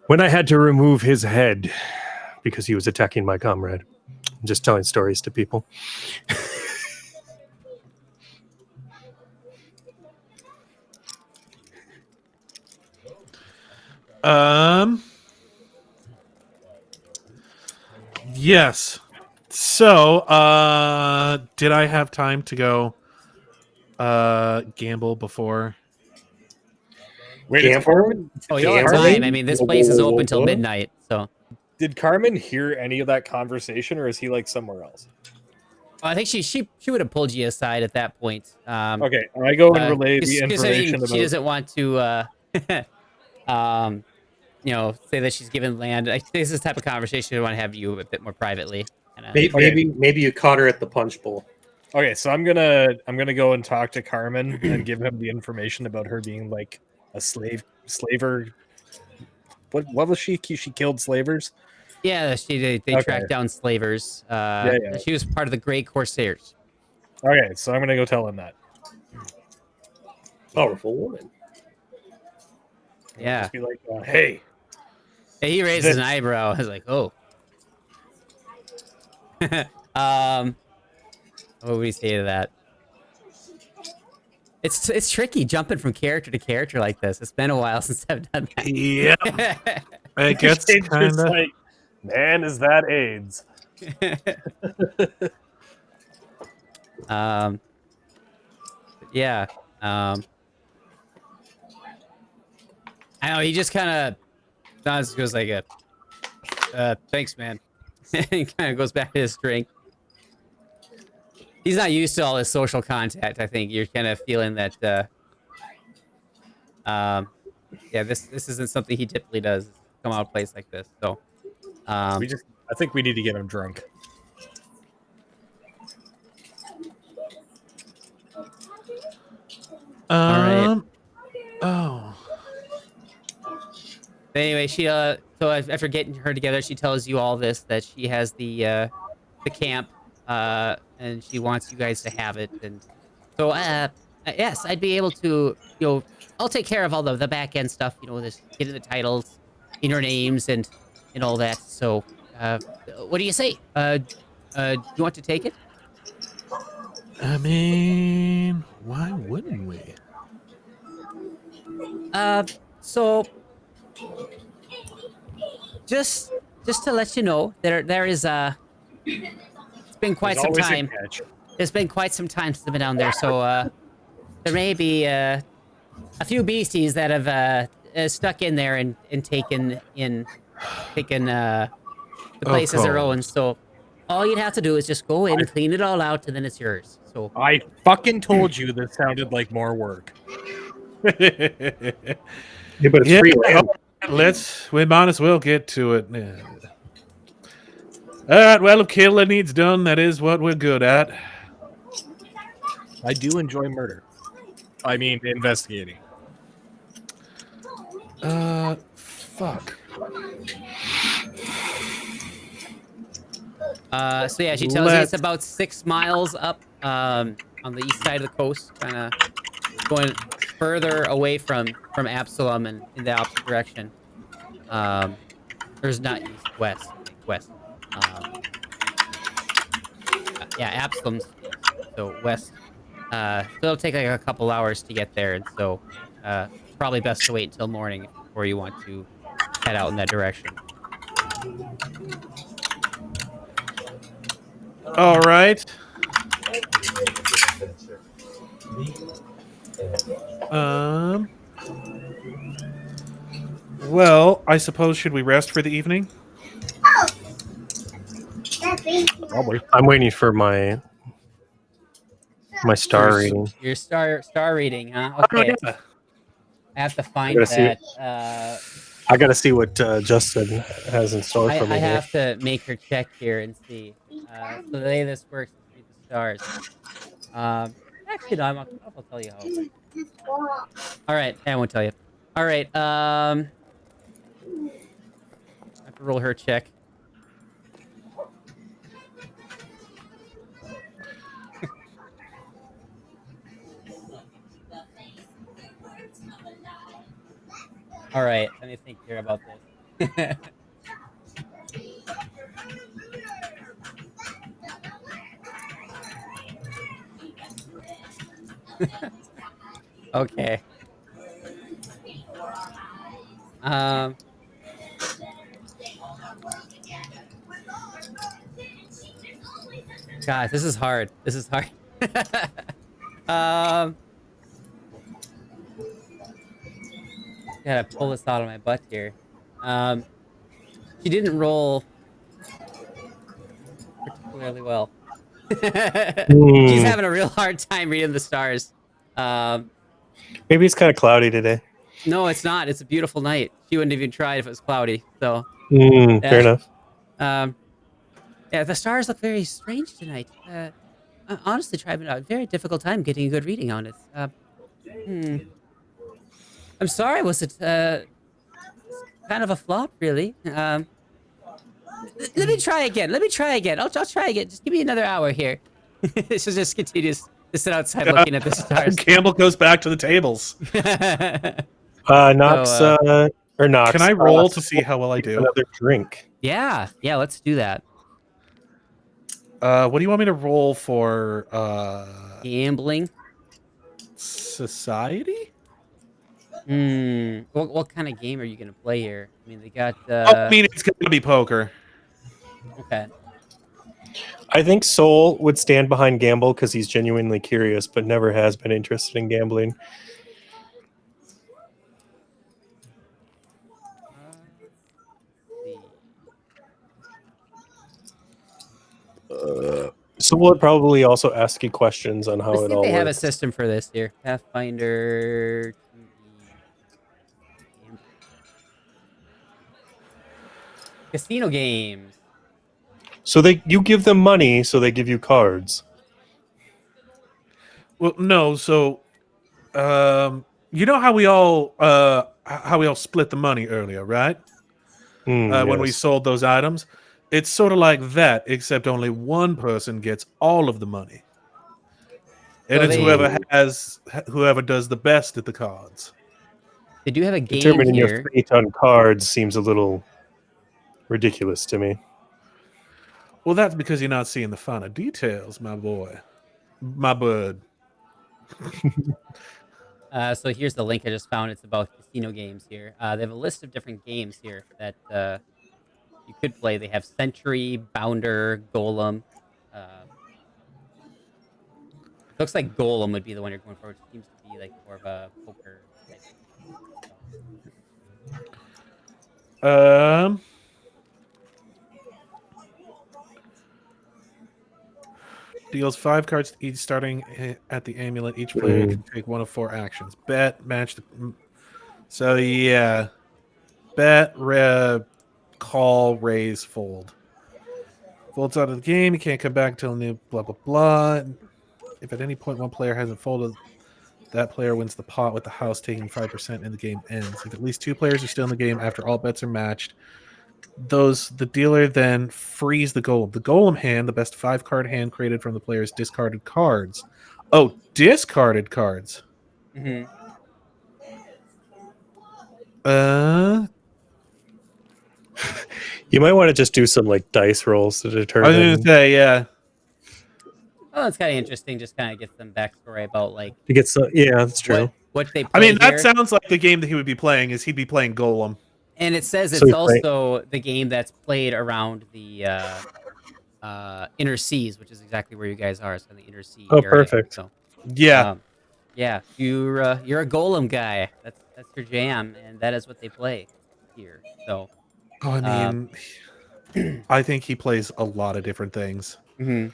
Speaker 5: when I had to remove his head because he was attacking my comrade. I'm just telling stories to people.
Speaker 4: Yes. So, did I have time to go gamble before?
Speaker 2: Wait,
Speaker 5: Gamble?
Speaker 2: is Carmen,
Speaker 3: Oh, you have
Speaker 5: Gambling?
Speaker 3: time. I mean, this place is open till midnight, so.
Speaker 2: did Carmen hear any of that conversation, or is he like somewhere else?
Speaker 3: I think she would have pulled you aside at that point.
Speaker 2: Okay, I go and relay the
Speaker 3: 'cause I mean,
Speaker 2: information
Speaker 3: she
Speaker 2: about.
Speaker 3: doesn't want to, say that she's given land. I think this is the type of conversation I want to have you a bit more privately.
Speaker 5: Maybe you caught her at the punch bowl.
Speaker 2: Okay, so I'm gonna go and talk to Carmen and give him the information about her being like a slaver. What was she? She killed slavers.
Speaker 3: Yeah, they
Speaker 2: Okay.
Speaker 3: tracked down slavers.
Speaker 2: Yeah.
Speaker 3: She was part of the Great Corsairs.
Speaker 2: Okay, so I'm gonna go tell him that.
Speaker 5: Powerful woman.
Speaker 3: Yeah.
Speaker 2: Just be like, hey,
Speaker 3: Hey, he raises an eyebrow. I was like, oh. What would we say to that? It's tricky jumping from character to character like this. It's been a while since I've done that.
Speaker 4: Yeah, it gets
Speaker 2: It's
Speaker 4: kind
Speaker 2: just
Speaker 4: of.
Speaker 2: like, man, is that AIDS?
Speaker 3: Yeah. I know he just kind of goes like thanks, man. He kind of goes back to his drink. He's not used to all this social contact. I think you're kind of feeling that. Yeah, this isn't something he typically does. Come out of a place like this. So,
Speaker 2: I think we need to get him drunk.
Speaker 3: right.
Speaker 4: Oh.
Speaker 3: But anyway, she so after getting her together, she tells you all this, that she has the camp, and she wants you guys to have it. And so yes, I'd be able to, I'll take care of all the back end stuff, this getting the titles in your names and all that. So what do you say? Do you want to take it?
Speaker 4: I mean, why wouldn't we?
Speaker 3: So just to let you know, there is it's been quite
Speaker 2: There's
Speaker 3: some
Speaker 2: always a
Speaker 3: time.
Speaker 2: catch.
Speaker 3: It's been quite some time since I've been down there, so there may be a few beasties that have stuck in there and taken the place as their own. So all you'd have to do is just go in, clean it all out, and then it's yours. So
Speaker 2: I fucking told you this sounded like more work.
Speaker 5: Yeah, but it's free land.
Speaker 4: We might as well get to it. Yeah. All right, well, if killing needs done, that is what we're good at.
Speaker 2: I do enjoy murder. I mean, investigating.
Speaker 4: Fuck.
Speaker 3: So yeah, she tells you it's about 6 miles up on the east side of the coast, kind of going further away from Absalom and in the opposite direction. There's not east, west, I think west. Yeah, Absalom's east, so west. So it'll take like a couple hours to get there, and so probably best to wait until morning before you want to head out in that direction.
Speaker 4: All right. Well, I suppose should we rest for the evening?
Speaker 6: That baby.
Speaker 2: Probably.
Speaker 5: I'm waiting for my star
Speaker 3: Your-
Speaker 5: reading.
Speaker 3: Your star reading, huh?
Speaker 4: Oh,
Speaker 3: Okay,
Speaker 4: yeah.
Speaker 3: I have to find
Speaker 5: gotta see
Speaker 3: that.
Speaker 5: I got to see what Justin has in store for me.
Speaker 3: I
Speaker 5: here.
Speaker 3: have to make her check here and see. So the way this works is read the stars. Actually, no, I'll tell you how it works. All right, I won't tell you. All right, I have to roll her check. All right, let me think here about this. Okay. God, this is hard. This is hard. Gotta pull this out of my butt here. She didn't roll particularly well. She's having a real hard time reading the stars.
Speaker 5: Maybe it's kind of cloudy today.
Speaker 3: No, it's not. It's a beautiful night. She wouldn't have even tried if it was cloudy. So,
Speaker 5: Fair enough.
Speaker 3: yeah, the stars look very strange tonight. Honestly, having a very difficult time getting a good reading on it. I'm sorry. Was it kind of a flop, really? Let me try again. Let me try again. I'll try again. Just give me another hour here. She'll just continues to sit outside looking at the stars.
Speaker 4: Campbell goes back to the tables.
Speaker 5: Knox
Speaker 3: So,
Speaker 5: or Knox.
Speaker 4: Can I roll to see how well I do?
Speaker 5: Another drink.
Speaker 3: yeah, let's do that.
Speaker 4: What do you want me to roll for?
Speaker 3: Gambling.
Speaker 4: Society?
Speaker 3: What kind of game are you gonna play here? I mean, they got.
Speaker 4: I mean, it's gonna be poker.
Speaker 3: Okay.
Speaker 5: I think Soul would stand behind Gamble because he's genuinely curious, but never has been interested in gambling.
Speaker 3: Let's see.
Speaker 5: Soul would probably also ask you questions on how
Speaker 3: Let's
Speaker 5: it
Speaker 3: see if
Speaker 5: all
Speaker 3: they have a
Speaker 5: works.
Speaker 3: system for this here. Pathfinder 2E. Casino games.
Speaker 5: So you give them money, so they give you cards.
Speaker 4: Well, no. So, you know how we all split the money earlier, right? When we
Speaker 5: Yes.
Speaker 4: sold those items, it's sort of like that, except only one person gets all of the money, and
Speaker 3: So
Speaker 4: it's whoever does the best at the cards.
Speaker 3: They do have a game
Speaker 5: Determining your
Speaker 3: here.
Speaker 5: fate on cards seems a little ridiculous to me.
Speaker 4: Well, that's because you're not seeing the finer details, my boy, my bud.
Speaker 3: So here's the link I just found. It's about casino games here. They have a list of different games here that you could play. They have Century, Bounder, Golem. Looks like Golem would be the one you're going for, which seems to be like more of a poker type.
Speaker 4: Deals 5 cards each, starting at the amulet. Each player can take one of 4 actions: bet, match. So yeah, bet, call, raise, fold. Folds out of the game. You can't come back until new. Blah blah blah. If at any point one player hasn't folded, that player wins the pot with the house taking 5%, and the game ends. If at least 2 players are still in the game after all bets are matched, the dealer then frees the golem. The golem hand, the best 5-card hand created from the player's discarded cards. Oh, discarded cards.
Speaker 3: Mm-hmm.
Speaker 5: You might want to just do some like dice rolls to
Speaker 4: I was
Speaker 5: determine.
Speaker 4: gonna say, yeah.
Speaker 3: Oh, it's kind of interesting. Just kind of get some backstory about like
Speaker 5: To get some, yeah, that's true.
Speaker 3: what they play
Speaker 4: I mean, that
Speaker 3: here.
Speaker 4: sounds like the game that he would be playing. Is he'd be playing Golem?
Speaker 3: And it says
Speaker 5: So
Speaker 3: it's
Speaker 5: we play-
Speaker 3: also the game that's played around the inner seas, which is exactly where you guys are. So in the inner sea
Speaker 5: Oh,
Speaker 3: area.
Speaker 5: perfect.
Speaker 3: So
Speaker 4: Yeah.
Speaker 3: yeah, you're a golem guy. That's your jam, and that is what they play here. So
Speaker 4: Oh, I mean, I think he plays a lot of different things.
Speaker 3: yeah,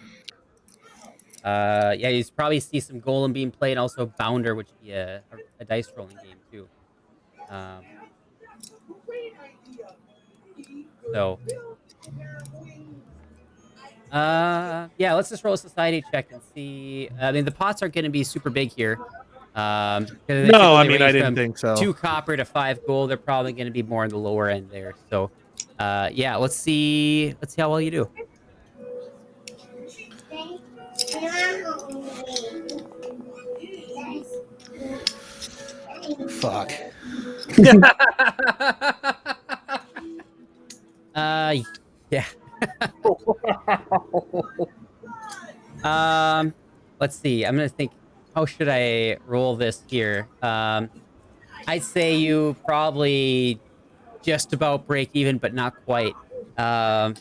Speaker 3: you probably see some golem being played, and also Bounder, which would be a dice rolling game too. So yeah, let's just roll a society check and see. I mean, the pots aren't going to be super big here. They
Speaker 4: No, I
Speaker 3: typically
Speaker 4: mean, I
Speaker 3: range
Speaker 4: didn't
Speaker 3: from
Speaker 4: think so.
Speaker 3: 2 copper to 5 gold. They're probably going to be more in the lower end there. So, yeah, let's see how well you do.
Speaker 4: Fuck.
Speaker 3: Yeah. Let's see. I'm gonna think. How should I roll this here? I'd say you probably just about break even, but not quite. I'll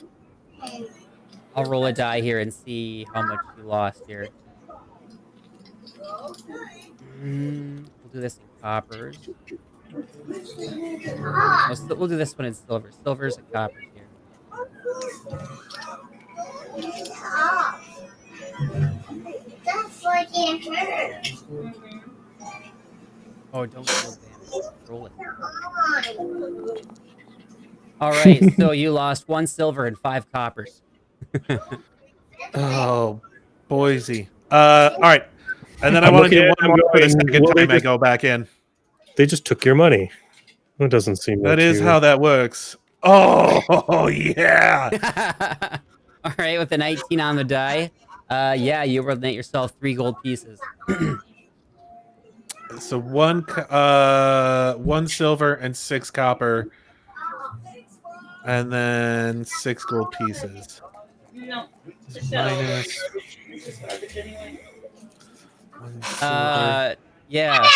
Speaker 3: roll a die here and see how much you lost here. We'll do this in coppers. We'll do this one in silver. Silvers and coppers here.
Speaker 6: That's like it hurt.
Speaker 3: Oh, don't roll damage. Roll it.
Speaker 6: Come on.
Speaker 3: All right, so you lost 1 silver and 5 coppers.
Speaker 4: Oh, Boise. All right. And then I
Speaker 5: I'm
Speaker 4: want to
Speaker 5: looking
Speaker 4: do
Speaker 5: at
Speaker 4: one more for the
Speaker 5: going,
Speaker 4: second
Speaker 5: well,
Speaker 4: time I go back in.
Speaker 5: They just took your money. It doesn't seem
Speaker 4: That
Speaker 5: like
Speaker 4: is
Speaker 5: you-
Speaker 4: how that works. Oh, yeah.
Speaker 3: All right, with the 19 on the die, yeah, you will net yourself 3 gold pieces.
Speaker 4: So 1 silver and 6 copper, and then 6 gold pieces.
Speaker 7: No.
Speaker 4: Minus 1 silver,
Speaker 3: Yeah.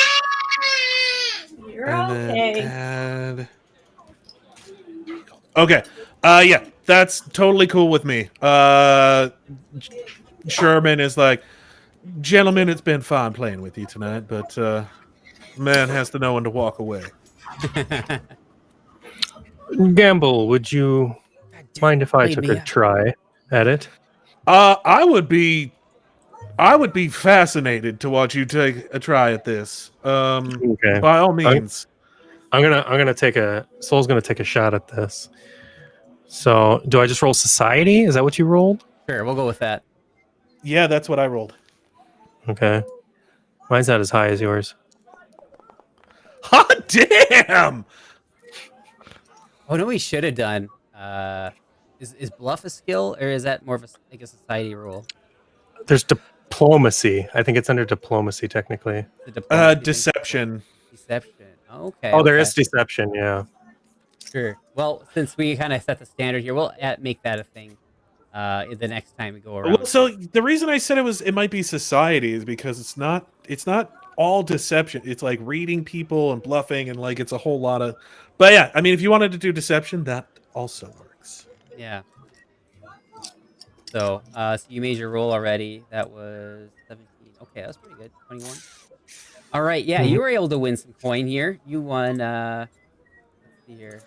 Speaker 7: You're
Speaker 4: and then
Speaker 7: okay.
Speaker 4: add. Okay. Yeah, that's totally cool with me. Sherman is like, gentlemen, it's been fun playing with you tonight, but man has to know when to walk away.
Speaker 5: Gamble, would you mind if I took a try at it?
Speaker 4: I would be fascinated to watch you take a try at this.
Speaker 5: Okay.
Speaker 4: By all means.
Speaker 5: I'm gonna take Soul's gonna take a shot at this. So do I just roll society? Is that what you rolled?
Speaker 3: Sure, we'll go with that.
Speaker 4: Yeah, that's what I rolled.
Speaker 5: Okay. Mine's not as high as yours.
Speaker 4: Hot damn!
Speaker 3: Oh no, we should have done. Is bluff a skill, or is that more of a society rule?
Speaker 5: There's diplomacy. I think it's under diplomacy technically.
Speaker 3: The diplomacy thing?
Speaker 4: Deception.
Speaker 3: Deception. Okay.
Speaker 5: Oh, there
Speaker 3: okay.
Speaker 5: is deception. Yeah.
Speaker 3: Sure. Well, since we kind of set the standard here, we'll make that a thing. The next time we go around.
Speaker 4: Well, so the reason I said it might be society is because it's not all deception. It's like reading people and bluffing and like it's a whole lot of. But yeah, I mean, if you wanted to do deception, that also works.
Speaker 3: Yeah. So, so you made your roll already. That was 17. Okay, that's pretty good. 21. All right. Yeah, you were able to win some coin here. You won. Let's see here.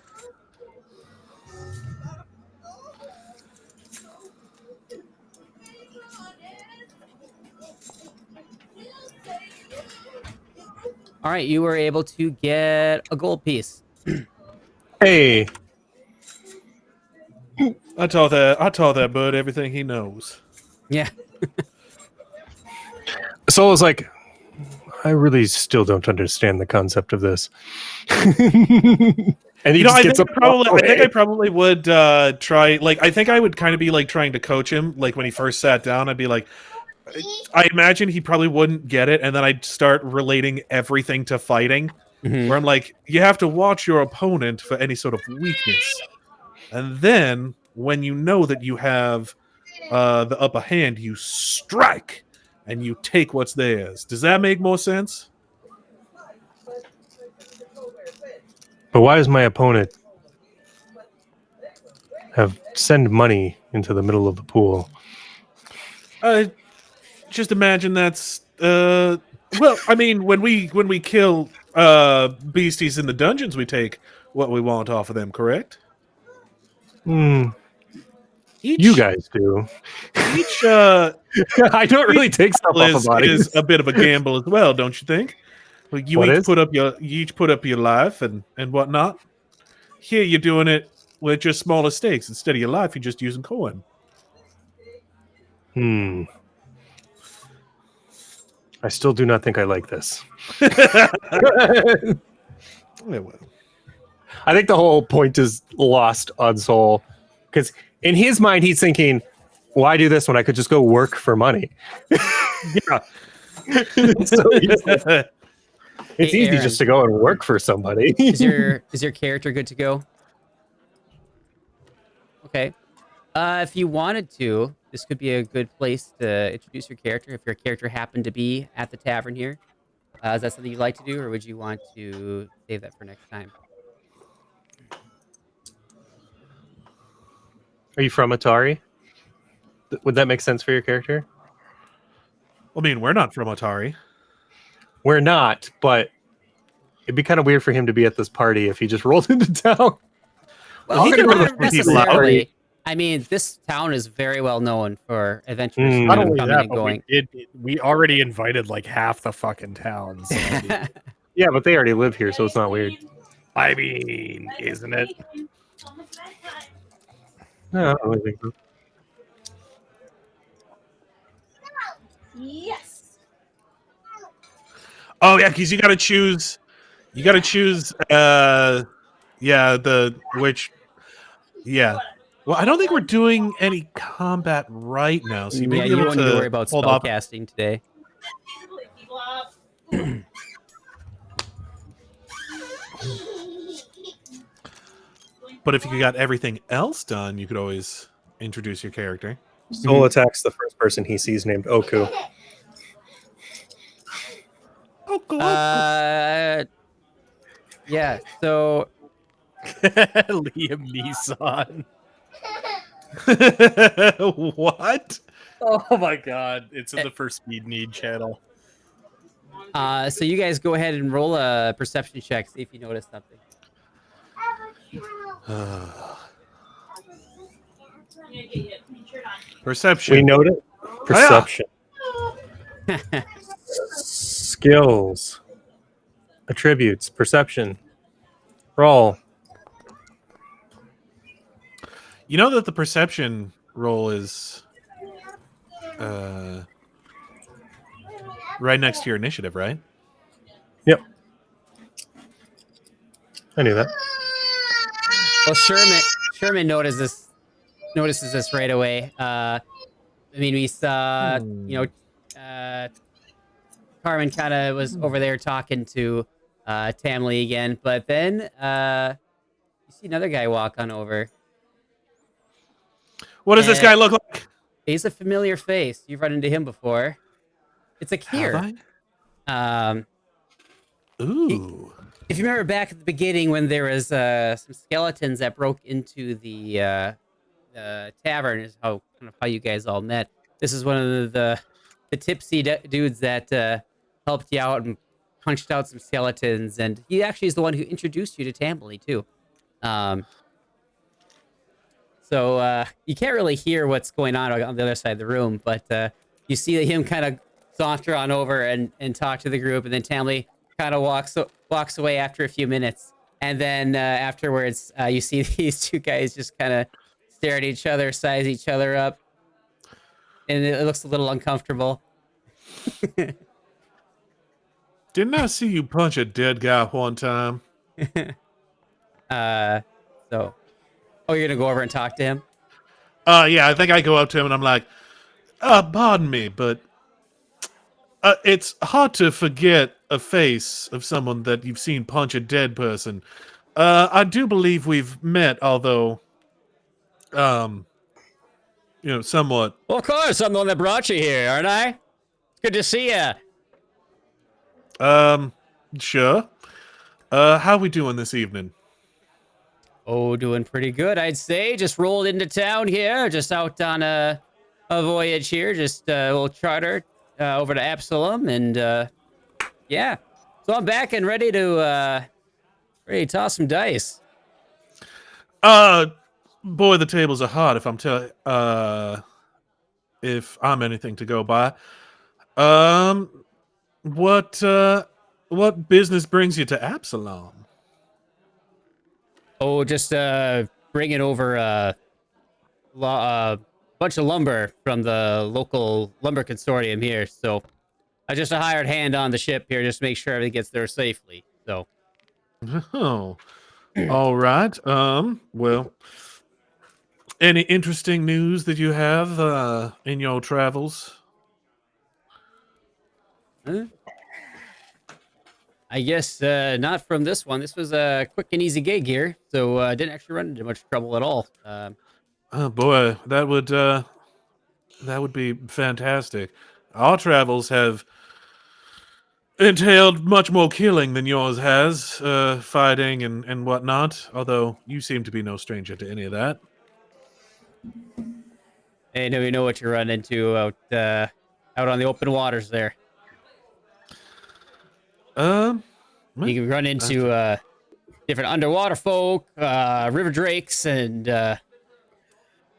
Speaker 3: All right, you were able to get a gold piece.
Speaker 5: Hey.
Speaker 4: I taught that bud everything he knows.
Speaker 3: Yeah.
Speaker 5: So I was like, I really still don't understand the concept of this. And he
Speaker 4: You know,
Speaker 5: just
Speaker 4: I
Speaker 5: gets
Speaker 4: think,
Speaker 5: up
Speaker 4: I think I probably would try. Like, I think I would kind of be like trying to coach him. Like when he first sat down, I'd be like, I imagine he probably wouldn't get it, and then I'd start relating everything to fighting. Where I'm like, you have to watch your opponent for any sort of weakness. and then when you know that you have the upper hand, you strike and you take what's theirs. Does that make more sense?
Speaker 5: But why does my opponent send money into the middle of the pool?
Speaker 4: Just imagine that's well, I mean, when we kill beasties in the dungeons, we take what we want off of them, correct?
Speaker 5: You guys do.
Speaker 4: Each
Speaker 5: I don't really take stuff off of bodies.
Speaker 4: is a bit of a gamble as well, don't you think? Like you each put up your life and whatnot. Here you're doing it with just smaller stakes. Instead of your life, you're just using coin.
Speaker 5: I still do not think I like this. I think the whole point is lost on Soul. Because in his mind, he's thinking, why do this when I could just go work for money?
Speaker 4: Yeah.
Speaker 5: It's easy just to go and work for somebody.
Speaker 3: Is your character good to go? Okay. If you wanted to, this could be a good place to introduce your character. If your character happened to be at the tavern here, is that something you'd like to do, or would you want to save that for next time?
Speaker 5: Are you from Otari? Would that make sense for your character?
Speaker 4: I mean, we're not from Otari.
Speaker 5: We're not, but it'd be kind of weird for him to be at this party if he just rolled into town.
Speaker 3: Well,
Speaker 4: he can
Speaker 3: not
Speaker 4: really people out.
Speaker 3: necessarily. I mean, this town is very well known for adventurers
Speaker 8: Not only
Speaker 3: coming
Speaker 8: that,
Speaker 3: and
Speaker 8: but
Speaker 3: going.
Speaker 8: we already invited like half the fucking town. So
Speaker 5: Yeah, but they already live here, so it's not weird.
Speaker 8: I mean, isn't it?
Speaker 5: No, I don't really think so.
Speaker 7: Yes.
Speaker 4: Oh yeah, because you got to choose. You got to choose. Yeah, Yeah. Well, I don't think we're doing any combat right now, so you may
Speaker 3: Yeah,
Speaker 4: be
Speaker 3: you
Speaker 4: able
Speaker 3: won't need to
Speaker 4: to
Speaker 3: worry about
Speaker 4: hold off.
Speaker 3: spellcasting today.
Speaker 4: But if you got everything else done, you could always introduce your character.
Speaker 5: Soul attacks the first person he sees named Oku.
Speaker 3: Yeah. So
Speaker 8: Liam Neeson.
Speaker 4: What?
Speaker 8: Oh my god, it's in the first Speed Need channel.
Speaker 3: so you guys go ahead and roll a perception check, see if you notice something.
Speaker 4: Perception.
Speaker 5: We note it. Perception. Skills. Attributes. Perception. Roll.
Speaker 4: You know that the perception roll is right next to your initiative, right?
Speaker 5: Yep. I knew that.
Speaker 3: Well, Sherman notices this right away. I mean, we saw, Carmen kind of was over there talking to Tamily again, but then you see another guy walk on over.
Speaker 4: What does this guy look like?
Speaker 3: He's a familiar face. You've run into him before. It's a Kier.
Speaker 4: Ooh.
Speaker 3: If you remember back at the beginning when there was some skeletons that broke into the tavern, is how you guys all met. This is one of the tipsy dudes that helped you out and punched out some skeletons, and he actually is the one who introduced you to Tamily too. So you can't really hear what's going on the other side of the room, but you see him kind of saunter on over and talk to the group, and then Tamily kind of walks away after a few minutes, and then afterwards you see these two guys just kind of stare at each other, size each other up, and it looks a little uncomfortable.
Speaker 4: Didn't I see you punch a dead guy one time?
Speaker 3: Oh, you're gonna go over and talk to him?
Speaker 4: Yeah, I think I go up to him and I'm like, pardon me, but it's hard to forget a face of someone that you've seen punch a dead person. I do believe we've met, although somewhat.
Speaker 3: Well, of course, I'm the one that brought you here, aren't I? It's good to see ya.
Speaker 4: Sure. How we doing this evening?
Speaker 3: Oh, doing pretty good, I'd say. Just rolled into town here, just out on a voyage here, just a little charter over to Absalom, and yeah. So I'm back and ready to toss some dice.
Speaker 4: Boy, the tables are hot. If I'm anything to go by. What business brings you to Absalom?
Speaker 3: Oh, just bringing over a bunch of lumber from the local lumber consortium here. So I just a hired hand on the ship here, just to make sure everything gets there safely. So.
Speaker 4: Oh, all right. Well, any interesting news that you have in your travels?
Speaker 3: Huh? I guess not from this one. This was a quick and easy gig here, so I didn't actually run into much trouble at all.
Speaker 4: Oh boy, that would be fantastic. Our travels have entailed much more killing than yours has, fighting and whatnot. Although you seem to be no stranger to any of that.
Speaker 3: Hey, do we know what you run into out on the open waters there?
Speaker 4: Well,
Speaker 3: You can run into different underwater folk, river drakes, and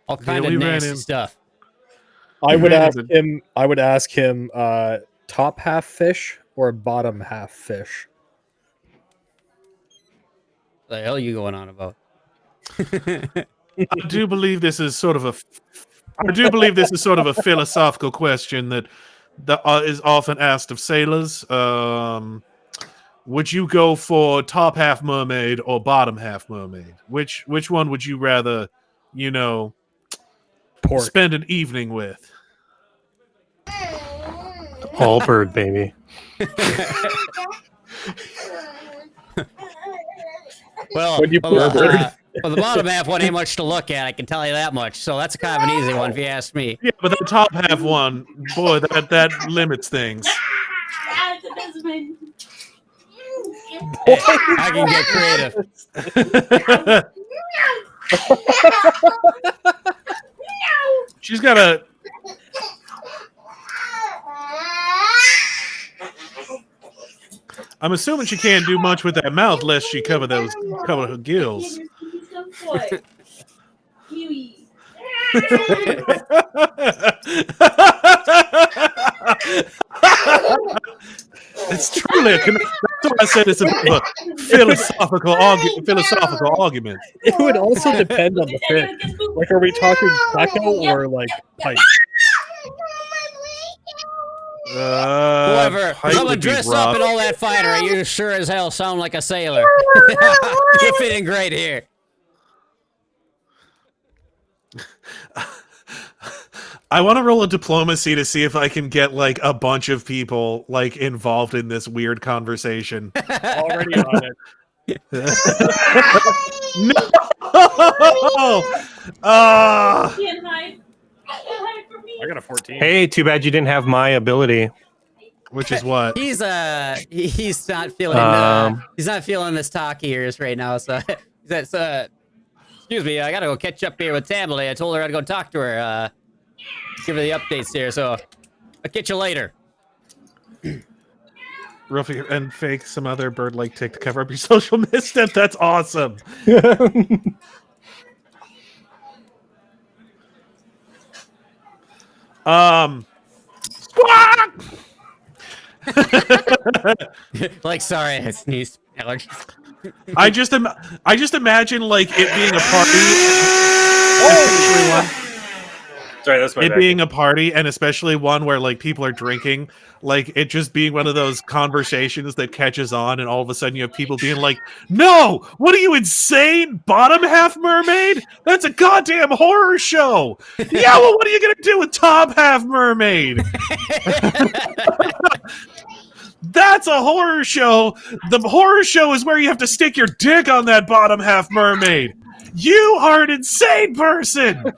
Speaker 3: all kind of
Speaker 4: we ran
Speaker 3: nasty
Speaker 4: in-
Speaker 3: stuff.
Speaker 2: I would
Speaker 4: Yeah,
Speaker 2: ask him. I would ask him. Top half fish or bottom half fish?
Speaker 3: What the hell are you going on about?
Speaker 4: I do believe this is sort of a philosophical question that is often asked of sailors. Would you go for top half mermaid or bottom half mermaid? Which one would you rather,
Speaker 2: Pork.
Speaker 4: spend an evening with?
Speaker 5: All bird, baby.
Speaker 3: Well,
Speaker 2: When you put a bird-
Speaker 3: well, the bottom half one ain't much to look at. I can tell you that much. So that's kind of an easy one, if you ask me.
Speaker 4: Yeah, but the top half one, boy, that limits things.
Speaker 3: I can get creative.
Speaker 4: She's got a. I'm assuming she can't do much with that mouth lest she cover her gills.
Speaker 7: Kiwi.
Speaker 4: It's truly that's why I said it's a bit of a philosophical argument.
Speaker 2: It would also depend on the fish. Like, are we talking taco or like pike?
Speaker 3: Whoever,
Speaker 4: pike
Speaker 3: someone
Speaker 4: would be
Speaker 3: dress
Speaker 4: rough.
Speaker 3: up in all that finery, you sure as hell sound like a sailor. You're fitting great here.
Speaker 4: I want to roll a diplomacy to see if I can get like a bunch of people like involved in this weird conversation.
Speaker 2: Already on it.
Speaker 4: No!
Speaker 7: Can't hide. Can't hide from me.
Speaker 2: I got a 14.
Speaker 5: Hey, too bad you didn't have my ability.
Speaker 4: Which is what?
Speaker 3: He's not feeling he's not feeling this talk of yours right now. So that's excuse me, I gotta go catch up here with Tamily. I told her I'd go talk to her, give her the updates here. So I'll catch you later.
Speaker 4: Ruffy and fake some other bird-like tick to cover up your social misstep. That's awesome. Squawk!
Speaker 3: Like, sorry, I sneezed. Allergies.
Speaker 4: I just imagine like it being a party.
Speaker 5: Sorry, that's my
Speaker 4: It being a party, and especially one where like people are drinking, like it just being one of those conversations that catches on, and all of a sudden you have people being like, "No, what are you insane? Bottom half mermaid? That's a goddamn horror show." Yeah, well, what are you gonna do with top half mermaid? That's a horror show. The horror show is where you have to stick your dick on that bottom half mermaid. You are an insane person.
Speaker 3: Are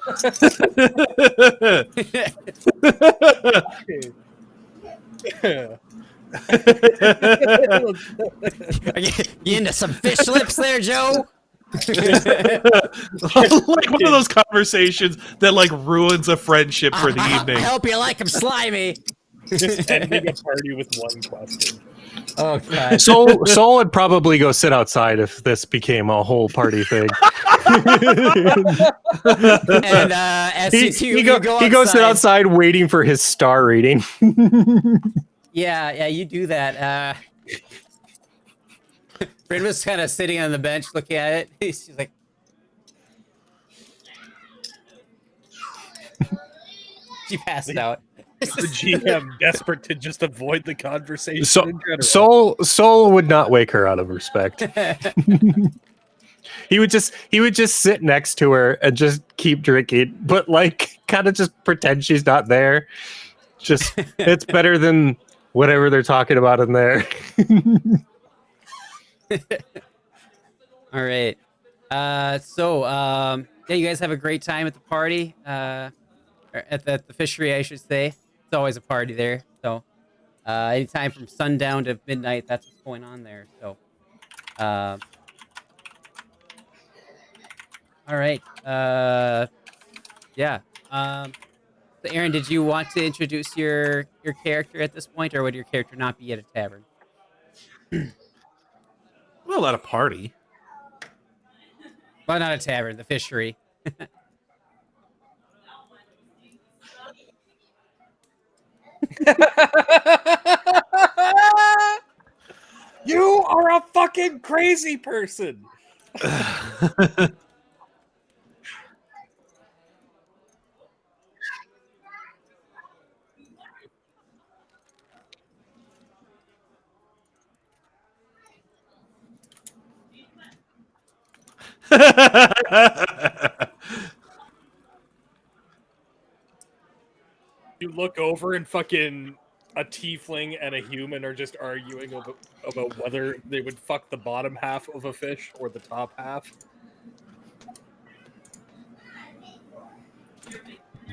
Speaker 3: you into some fish lips there, Joe?
Speaker 4: Like one of those conversations that like ruins a friendship for the
Speaker 3: I
Speaker 4: evening.
Speaker 3: hope you like him slimy.
Speaker 2: Just ending a party with one question.
Speaker 3: Oh god.
Speaker 5: Soul would probably go sit outside if this became a whole party thing.
Speaker 3: And as
Speaker 5: he
Speaker 3: you go
Speaker 5: goes sit
Speaker 3: outside,
Speaker 5: outside waiting for his star rating.
Speaker 3: yeah, you do that. Fred was kind of sitting on the bench looking at it. She's like, she passed out.
Speaker 2: The GM desperate to just avoid the conversation
Speaker 5: So,
Speaker 2: in general.
Speaker 5: Soul would not wake her out of respect. He would just sit next to her and just keep drinking, but like kind of just pretend she's not there. Just it's better than whatever they're talking about in there.
Speaker 3: All right. Yeah, you guys have a great time at the party. Or at the fishery, I should say. It's always a party there. So, anytime from sundown to midnight, that's what's going on there. So, all right. Yeah. So Aaron, did you want to introduce your character at this point, or would your character not be at a tavern?
Speaker 4: Well, at a party.
Speaker 3: Well, not a tavern, the fishery.
Speaker 2: You are a fucking crazy person. You look over and fucking a tiefling and a human are just arguing about whether they would fuck the bottom half of a fish or the top half.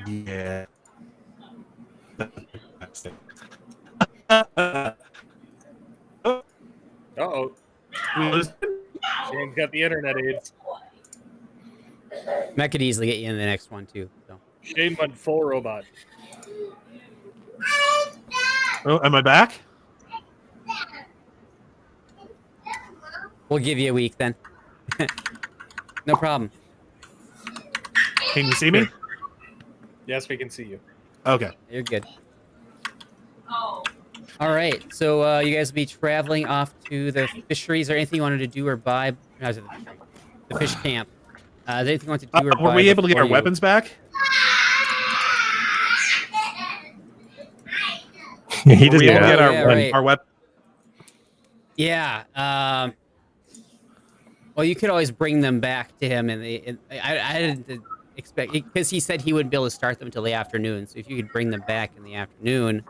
Speaker 4: Yeah.
Speaker 2: Uh-oh. Shane's got the internet aids.
Speaker 3: That could easily get you in the next one too. So.
Speaker 2: Shane went full robot.
Speaker 4: Oh, am I back?
Speaker 3: We'll give you a week then. No problem.
Speaker 4: Can you see me?
Speaker 2: Yes, we can see you.
Speaker 4: Okay.
Speaker 3: You're good. All right. So you guys will be traveling off to the fisheries. Is there anything you wanted to do or buy? No, it was the fish camp. Is there anything you want to do or buy?
Speaker 4: Were we able to get our
Speaker 3: before you-
Speaker 4: weapons back?
Speaker 5: He
Speaker 4: Were we
Speaker 5: doesn't
Speaker 4: able to
Speaker 5: have
Speaker 4: get
Speaker 3: yeah, right.
Speaker 4: our weapon?
Speaker 3: Yeah. Well, you could always bring them back to him, and I didn't expect because he said he wouldn't be able to start them until the afternoon. So if you could bring them back in the afternoon,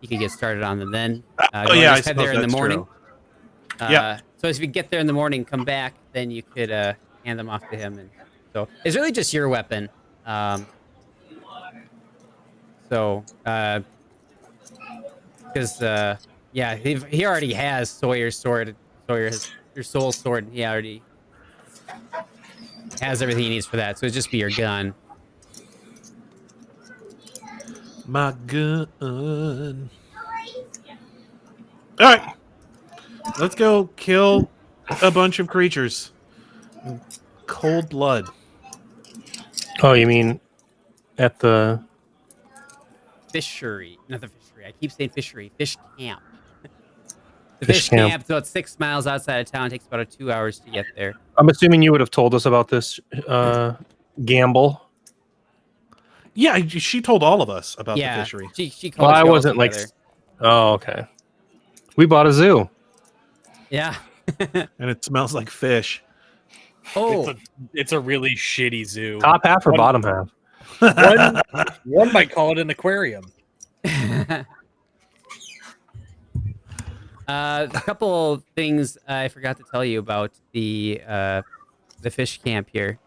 Speaker 3: you could get started on them then.
Speaker 4: Oh yeah, I
Speaker 3: just head
Speaker 4: suppose
Speaker 3: there in the
Speaker 4: that's
Speaker 3: morning.
Speaker 4: true. Yeah.
Speaker 3: So if you get there in the morning, come back, then you could hand them off to him, and so it's really just your weapon. Because yeah, he already has Sawyer's sword. Sawyer has your soul sword. And he already has everything he needs for that. So it'd just be your gun.
Speaker 4: My gun. All right. Let's go kill a bunch of creatures. In cold blood.
Speaker 5: Oh, you mean at the
Speaker 3: Fishery, not the fishery. I keep saying fishery. Fish camp. The
Speaker 5: Fish
Speaker 3: fish
Speaker 5: camp.
Speaker 3: camp is about 6 miles outside of town. It takes about 2 hours to get there.
Speaker 5: I'm assuming you would have told us about this gamble.
Speaker 4: Yeah, she told all of us about
Speaker 3: Yeah,
Speaker 4: the fishery.
Speaker 3: she
Speaker 5: Well,
Speaker 3: called
Speaker 5: I
Speaker 3: you all
Speaker 5: wasn't like.
Speaker 3: together.
Speaker 5: Oh, okay. We bought a zoo.
Speaker 3: Yeah.
Speaker 4: And it smells like fish.
Speaker 3: Oh,
Speaker 2: It's a really shitty zoo.
Speaker 5: Top half or
Speaker 2: One-
Speaker 5: bottom half?
Speaker 2: One might call it an aquarium.
Speaker 3: a couple things I forgot to tell you about the fish camp here.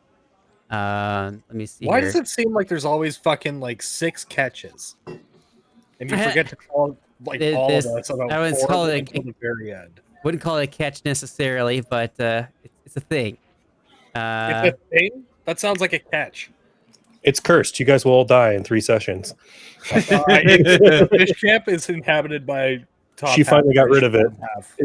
Speaker 3: Let me see
Speaker 2: Why
Speaker 3: here.
Speaker 2: does it seem like there's always fucking like 6 catches? And you forget to call like all of us about
Speaker 3: I would
Speaker 2: 4
Speaker 3: call
Speaker 2: of them
Speaker 3: it
Speaker 2: until the very end.
Speaker 3: wouldn't call it a catch necessarily, but it's a thing.
Speaker 2: It's a thing? That sounds like a catch.
Speaker 5: It's cursed. You guys will all die in 3 sessions.
Speaker 2: The fish camp is inhabited by top
Speaker 5: She
Speaker 2: half
Speaker 5: finally got
Speaker 2: fish,
Speaker 5: rid of it.
Speaker 2: bottom half.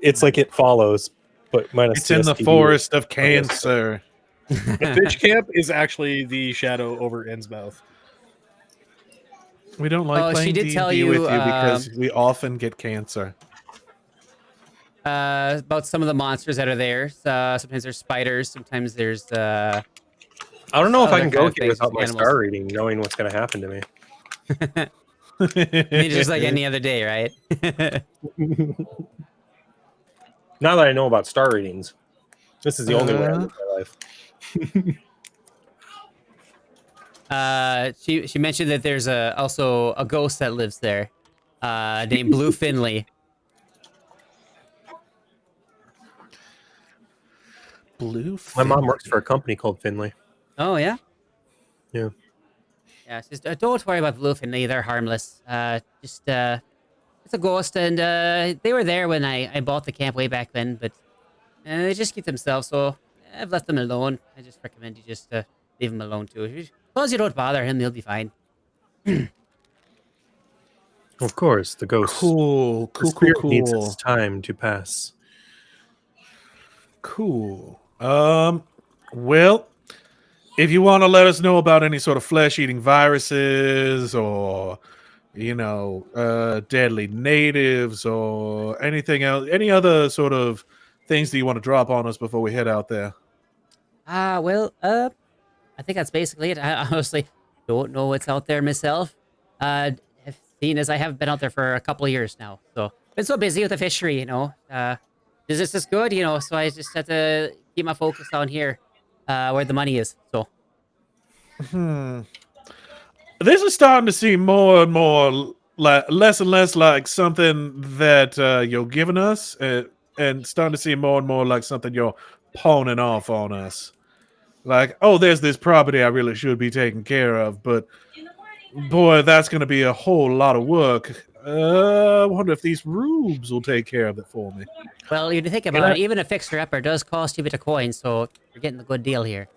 Speaker 5: It's like it follows, but minus
Speaker 4: It's in the
Speaker 5: CSTD.
Speaker 4: forest of cancer.
Speaker 2: The fish camp is actually the shadow over Innsmouth.
Speaker 4: We don't like
Speaker 3: Oh, she
Speaker 4: playing
Speaker 3: did
Speaker 4: D&D
Speaker 3: tell
Speaker 4: with
Speaker 3: you,
Speaker 4: you because we often get cancer.
Speaker 3: about some of the monsters that are there. Sometimes there's spiders. Sometimes there's
Speaker 5: I don't know if I
Speaker 3: other
Speaker 5: can
Speaker 3: kind
Speaker 5: go
Speaker 3: of
Speaker 5: here
Speaker 3: things,
Speaker 5: without my
Speaker 3: animals.
Speaker 5: star reading, knowing what's going to happen to me.
Speaker 3: I mean, just like any other day, right?
Speaker 5: Now that I know about star readings, this is the only way I live my life.
Speaker 3: She mentioned that there's also a ghost that lives there, named Blue Finley.
Speaker 4: Blue.
Speaker 5: My mom works for a company called Finley.
Speaker 3: Oh yeah.
Speaker 5: Yeah.
Speaker 3: Yeah, she says, don't worry about Blue Finley. They're harmless. Just it's a ghost, and they were there when I bought the camp way back then, but they just keep themselves. So I've left them alone. I just recommend you just leave him alone too. As long as you don't bother him, he'll be fine.
Speaker 5: Of course, the ghost.
Speaker 4: Cool.
Speaker 5: The spirit needs its time to pass.
Speaker 4: Cool. Well, if you want to let us know about any sort of flesh-eating viruses or, deadly natives or anything else, any other sort of things that you want to drop on us before we head out there.
Speaker 3: I think that's basically it. I honestly don't know what's out there myself. Seeing as I haven't been out there for a couple of years now, so been so busy with the fishery, business is good, so I just have to keep my focus on here, where the money is. So.
Speaker 4: This is starting to seem more and more like less and less like something that you're giving us, and starting to seem more and more like something you're pawning off on us. Like, oh, there's this property I really should be taking care of, but boy, that's going to be a whole lot of work. I wonder if these rubes will take care of it for me.
Speaker 3: Well, you think about it, even a fixer-upper does cost you a bit of coin, so you're getting a good deal here.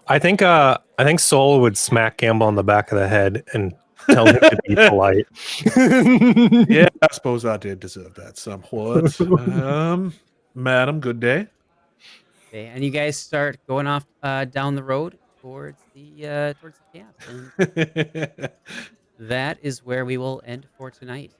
Speaker 5: I think Soul would smack Campbell on the back of the head and tell him to be polite.
Speaker 4: Yeah, I suppose I did deserve that somewhat. Madam, good day.
Speaker 3: Okay, and you guys start going off down the road towards the camp, and that is where we will end for tonight.